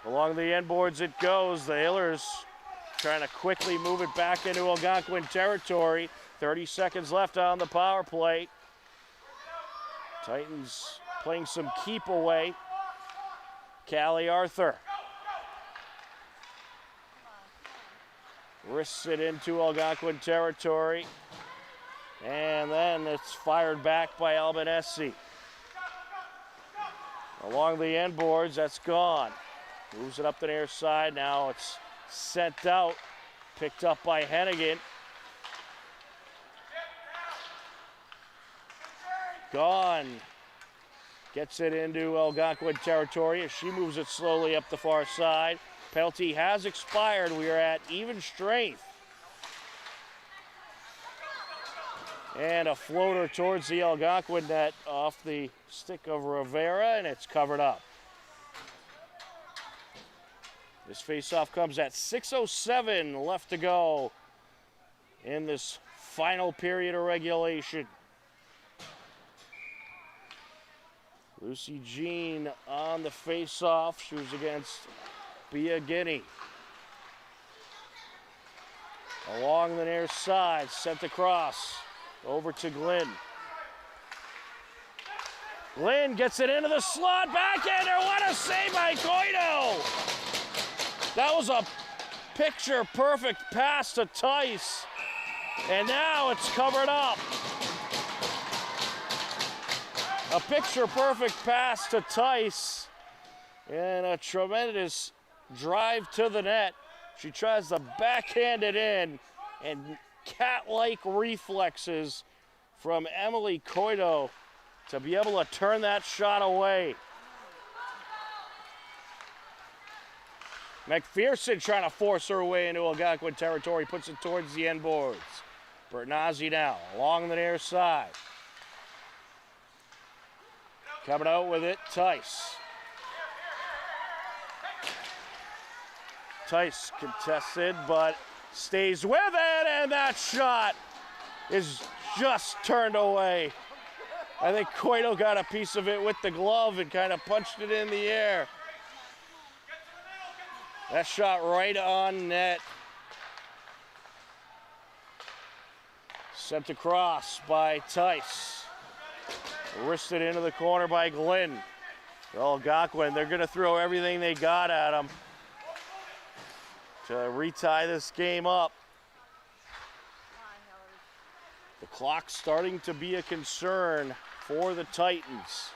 B: Along the end boards it goes. The Hillers trying to quickly move it back into Algonquin territory. 30 seconds left on the power play. Titans playing some keep away. Callie Arthur wrists it into Algonquin territory. And then it's fired back by Albanesi. Along the end boards, that's gone. Moves it up the near side. Now it's sent out. Picked up by Hennigan. Gone. Gets it into Algonquin territory as she moves it slowly up the far side. Penalty has expired. We are at even strength. And a floater towards the Algonquin net off the stick of Rivera, and it's covered up. This faceoff comes at 6:07 left to go in this final period of regulation. Lucy Jean on the faceoff. She was against Bia Guinea. Along the near side, sent across. Over to Glenn. Glenn gets it into the slot, backhander. What a save by Coito! That was a picture-perfect pass to Tice, and now it's covered up. A picture-perfect pass to Tice, and a tremendous drive to the net. She tries to backhand it in, and cat-like reflexes from Emily Coito to be able to turn that shot away. McPherson trying to force her way into Algonquin territory, puts it towards the end boards. Bertnazzi now along the near side. Coming out with it, Tice. Tice contested, but stays with it, and that shot is just turned away. I think Coito got a piece of it with the glove and kind of punched it in the air. That shot right on net. Sent across by Tice. Wristed into the corner by Glenn. Algonquin, they're going to throw everything they got at him to retie this game up. The clock's starting to be a concern for the Titans.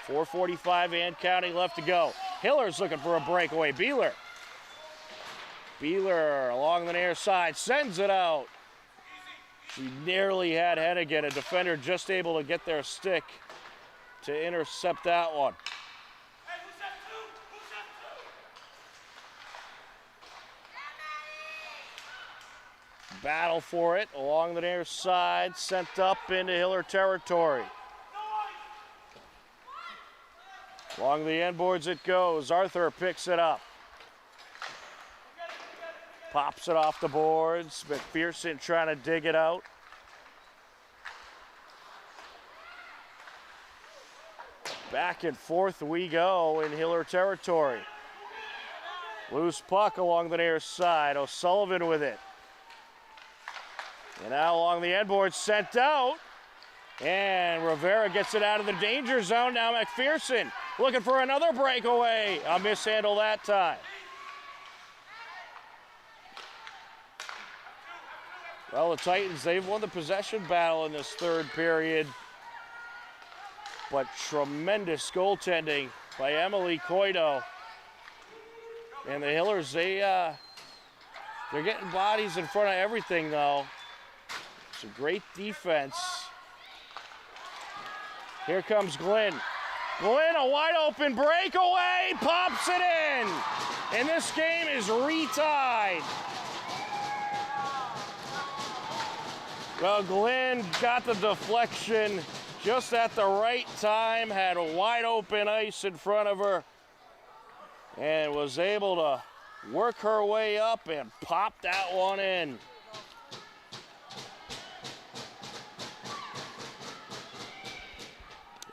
B: 4:45 and counting left to go. Hiller's looking for a breakaway. Beeler along the near side, sends it out. She nearly had Hennigan, a defender just able to get their stick to intercept that one. Battle for it along the near side, sent up into Hiller territory. Along the end boards it goes. Arthur picks it up. Pops it off the boards. McPherson trying to dig it out. Back and forth we go in Hiller territory. Loose puck along the near side. O'Sullivan with it. And now along the end board, sent out. And Rivera gets it out of the danger zone. Now McPherson looking for another breakaway. A mishandle that time. Well, the Titans, they've won the possession battle in this third period. But tremendous goaltending by Emily Coito. And the Hillers, they're getting bodies in front of everything, though. It's a great defense. Here comes Glenn. Glenn, a wide open breakaway, pops it in. And this game is retied. Well, Glenn got the deflection just at the right time, had a wide open ice in front of her, and was able to work her way up and pop that one in.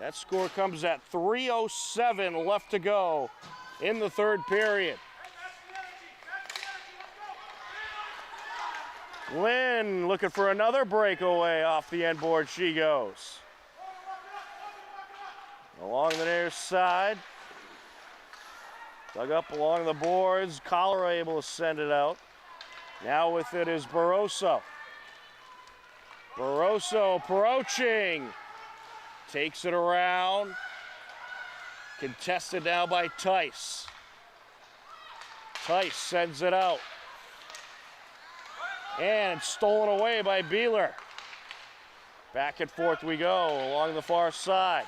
B: That score comes at 3:07 left to go in the third period. Lynn looking for another breakaway off the end board. She goes. Along the near side. Dug up along the boards. Collar able to send it out. Now with it is Barroso. Barroso approaching. Takes it around. Contested now by Tice. Tice sends it out. And stolen away by Beeler. Back and forth we go along the far side.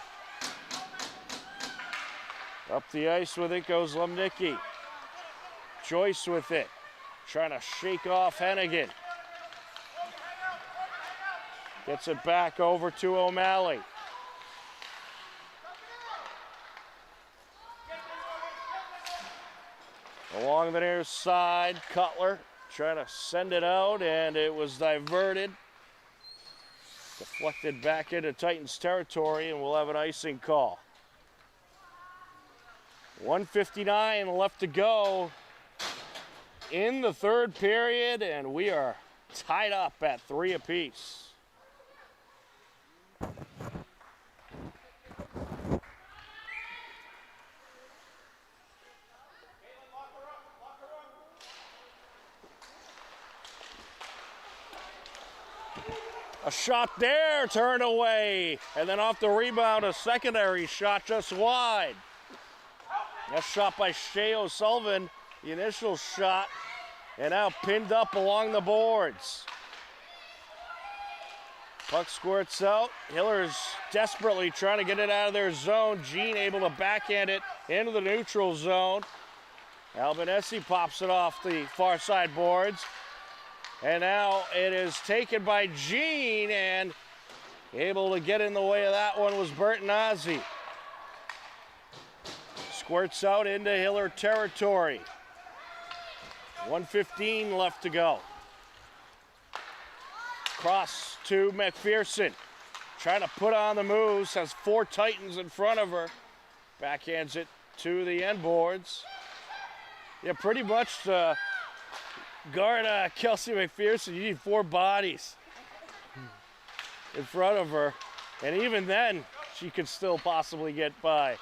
B: Up the ice with it goes Lemnicki. Joyce with it. Trying to shake off Hennigan. Gets it back over to O'Malley. Along the near side, Cutler trying to send it out, and it was diverted. Deflected back into Titans territory, and we'll have an icing call. 1:59 left to go in the third period, and we are tied up at 3 apiece. A shot there, turned away, and then off the rebound, a secondary shot just wide. That's shot by Shea O'Sullivan, the initial shot, and now pinned up along the boards. Puck squirts out. Hiller's desperately trying to get it out of their zone. Jean able to backhand it into the neutral zone. Albanese pops it off the far side boards. And now it is taken by Jean, and able to get in the way of that one was Bertinazi. Squirts out into Hiller territory. 1:15 left to go. Cross to McPherson. Trying to put on the moves, has 4 Titans in front of her. Backhands it to the end boards. Yeah, pretty much to guard Kelsey McPherson, you need 4 bodies in front of her. And even then, she could still possibly get by.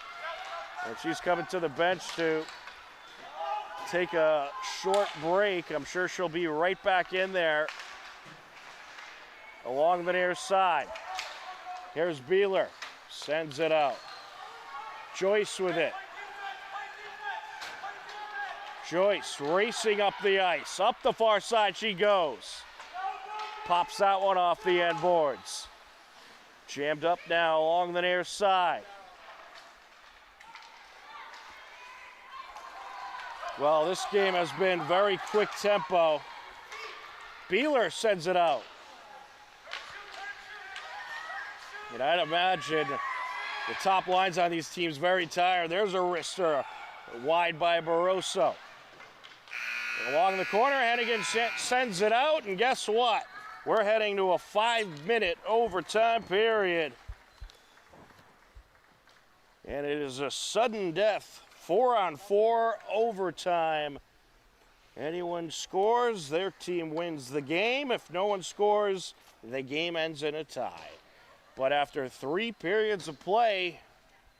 B: And she's coming to the bench to take a short break. I'm sure she'll be right back in there along the near side. Here's Beeler, sends it out. Joyce with it. Joyce racing up the ice. Up the far side she goes. Pops that one off the end boards. Jammed up now along the near side. Well, this game has been very quick tempo. Beeler sends it out. And I'd imagine the top lines on these teams very tired. There's a wrister wide by Barroso. Along the corner, Hennigan sends it out, and guess what? We're heading to a 5-minute overtime period. And it is a sudden death, 4-on-4 overtime. Anyone scores, their team wins the game. If no one scores, the game ends in a tie. But after 3 periods of play,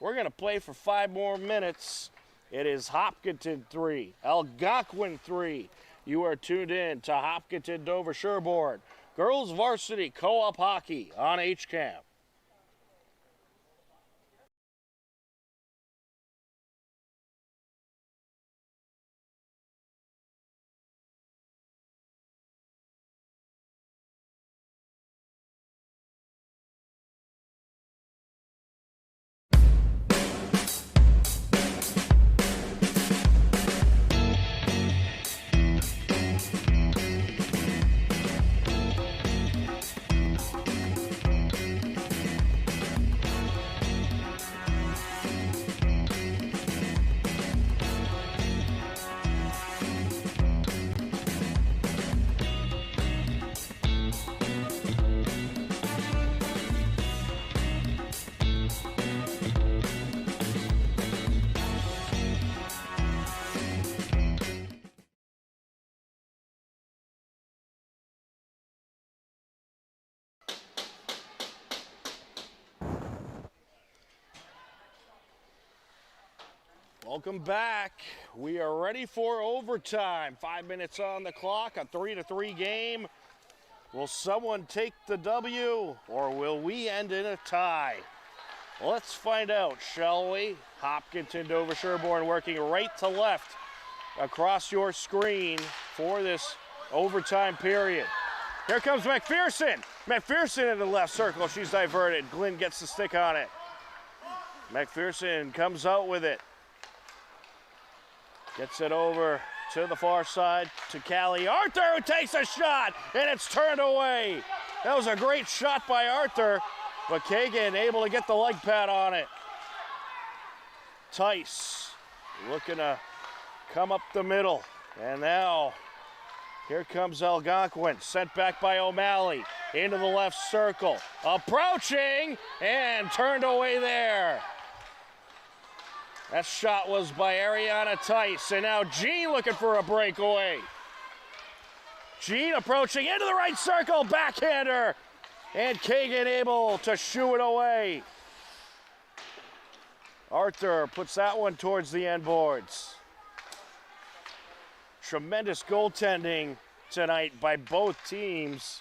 B: we're going to play for 5 more minutes. It is Hopkinton 3, Algonquin 3. You are tuned in to Hopkinton Dover Sherborne Girls Varsity Co-op Hockey on HCAM. Welcome back. We are ready for overtime. 5 minutes on the clock, a 3-3 game. Will someone take the W or will we end in a tie? Let's find out, shall we? Hopkinton, Dover Sherborne working right to left across your screen for this overtime period. Here comes McPherson. McPherson in the left circle. She's diverted. Glenn gets the stick on it. McPherson comes out with it. Gets it over to the far side to Callie Arthur, who takes a shot, and it's turned away. That was a great shot by Arthur, but Kagan able to get the leg pad on it. Tice looking to come up the middle, and now here comes Algonquin, sent back by O'Malley into the left circle. Approaching and turned away there. That shot was by Ariana Tice, and now Jean looking for a breakaway. Jean approaching into the right circle, backhander, and Kagan able to shoo it away. Arthur puts that one towards the end boards. Tremendous goaltending tonight by both teams.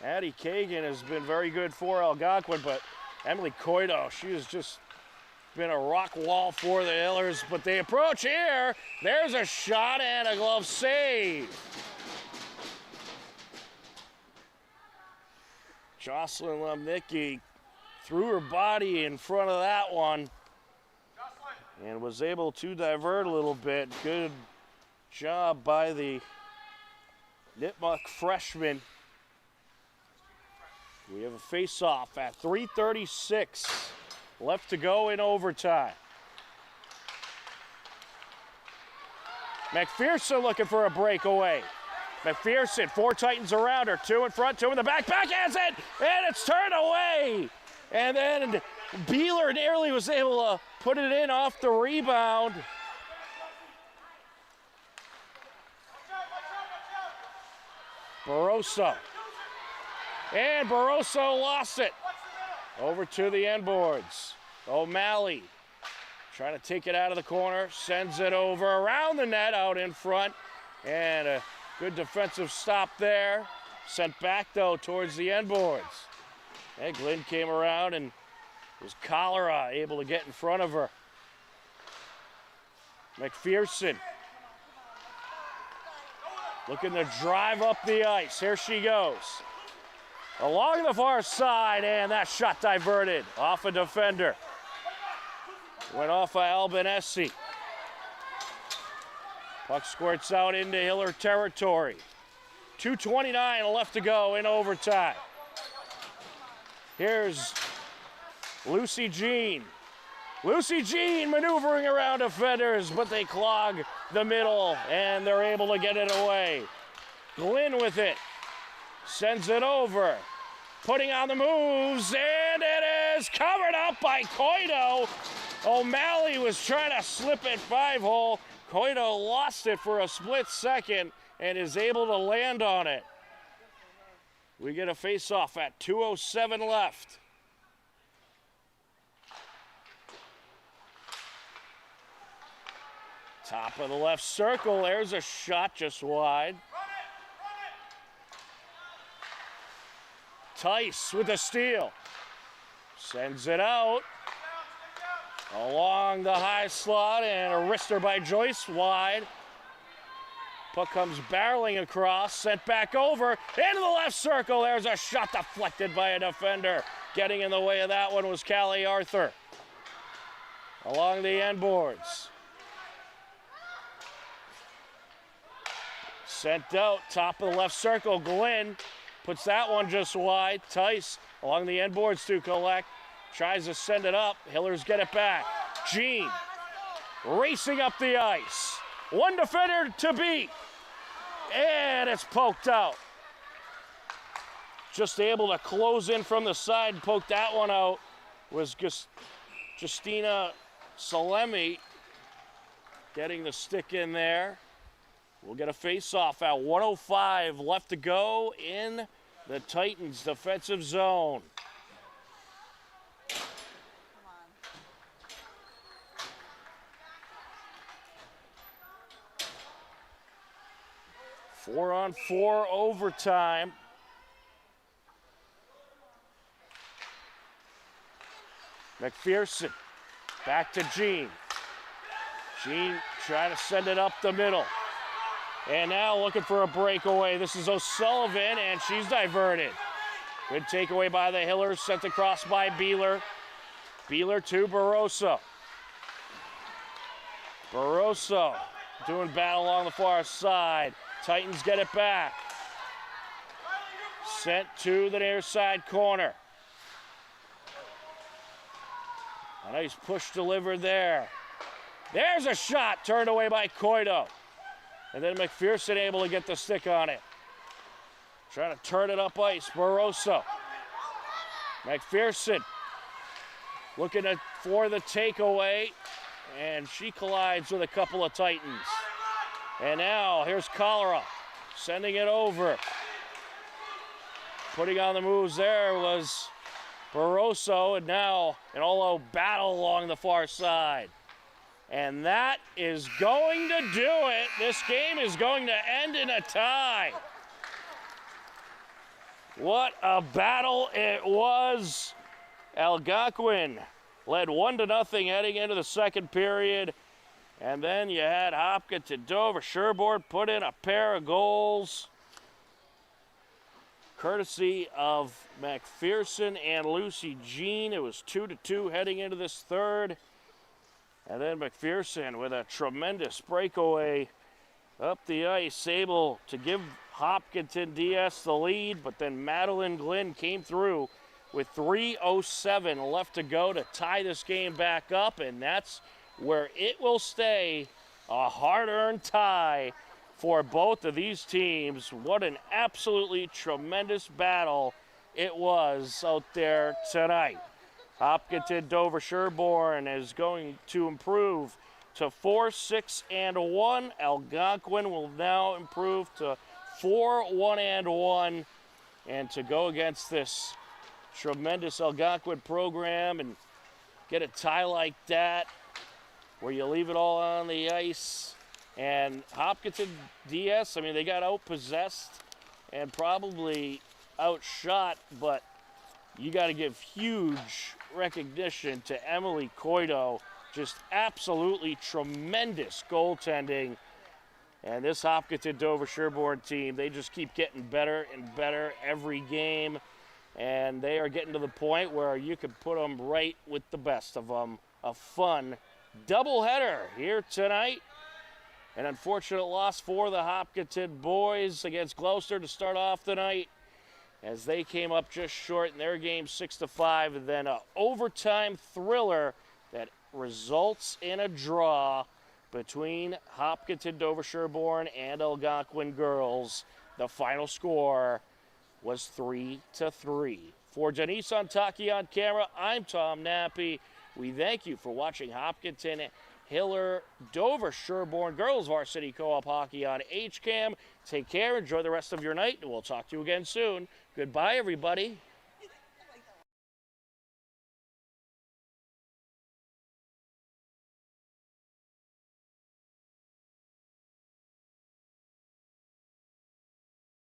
B: Addie Kagan has been very good for Algonquin, but Emily Coido, she has just been a rock wall for the Hillers, but they approach here. There's a shot and a glove save. Jocelyn Lemnicki threw her body in front of that one and was able to divert a little bit. Good job by the Nipmuc freshman. We have a face-off at 3:36 left to go in overtime. McPherson looking for a breakaway. McPherson, 4 Titans around her, 2 in front, 2 in the back, backhands it, and it's turned away. And then Beeler nearly was able to put it in off the rebound. Barroso. And Barroso lost it. Over to the end boards. O'Malley trying to take it out of the corner, sends it over around the net out in front, and a good defensive stop there. Sent back though towards the end boards. And Glenn came around and was Cholera able to get in front of her. McPherson looking to drive up the ice. Here she goes. Along the far side, and that shot diverted off a defender. Went off of Albanesi. Puck squirts out into Hiller territory. 2:29 left to go in overtime. Here's Lucy Jean. Lucy Jean maneuvering around defenders, but they clog the middle, and they're able to get it away. Glenn with it. Sends it over. Putting on the moves, and it is covered up by Coido. O'Malley was trying to slip it 5-hole. Coido lost it for a split second and is able to land on it. We get a face-off at 2:07 left. Top of the left circle, there's a shot just wide. Tice with a steal. Sends it out. Along the high slot, and a wrister by Joyce wide. Puck comes barreling across, sent back over, into the left circle. There's a shot deflected by a defender. Getting in the way of that one was Callie Arthur. Along the end boards. Sent out, top of the left circle, Glenn. Puts that one just wide. Tice along the end boards to collect. Tries to send it up. Hillers get it back. Jean racing up the ice. One defender to beat. And it's poked out. Just able to close in from the side and poke that one out was Justina Salemi getting the stick in there. We'll get a face-off at 1:05 left to go in the Titans' defensive zone. 4-on-4 overtime. McPherson back to Jean. Jean trying to send it up the middle. And now looking for a breakaway. This is O'Sullivan, and she's diverted. Good takeaway by the Hillers, sent across by Beeler. Beeler to Barroso. Barroso doing battle along the far side. Titans get it back. Sent to the near side corner. A nice push delivered there. There's a shot turned away by Coito. And then McPherson able to get the stick on it. Trying to turn it up ice. Barroso. McPherson looking for the takeaway. And she collides with a couple of Titans. And now here's Cholera sending it over. Putting on the moves there was Barroso, and now an all-out battle along the far side. And that is going to do it. This game is going to end in a tie. What a battle it was. Algonquin led 1-0 heading into the second period. And then you had Hopkinton Dover Sherborne put in a pair of goals, courtesy of McPherson and Lucy Jean. It was 2-2 heading into this third. And then McPherson with a tremendous breakaway up the ice, able to give Hopkinton DS the lead, but then Madeline Glynn came through with 3:07 left to go to tie this game back up, and that's where it will stay, a hard-earned tie for both of these teams. What an absolutely tremendous battle it was out there tonight. Hopkinton Dover Sherborne is going to improve to 4-6-1. Algonquin will now improve to 4-1-1, and to go against this tremendous Algonquin program and get a tie like that, where you leave it all on the ice. And Hopkinton DS, I mean, they got outpossessed and probably outshot, but you got to give huge recognition to Emily Coito. Just absolutely tremendous goaltending. And this Hopkinton Dover Sherborne team, they just keep getting better and better every game. And they are getting to the point where you can put them right with the best of them. A fun doubleheader here tonight. An unfortunate loss for the Hopkinton boys against Gloucester to start off the night, as they came up just short in their game 6-5, and then an overtime thriller that results in a draw between Hopkinton Dover Sherborne and Algonquin girls. The final score was 3-3. For Denise Ontaki on camera, I'm Tom Nappy. We thank you for watching Hopkinton Hiller Dover Sherborne Girls Varsity Co-op Hockey on HCAM. Take care, enjoy the rest of your night, and we'll talk to you again soon. Goodbye, everybody.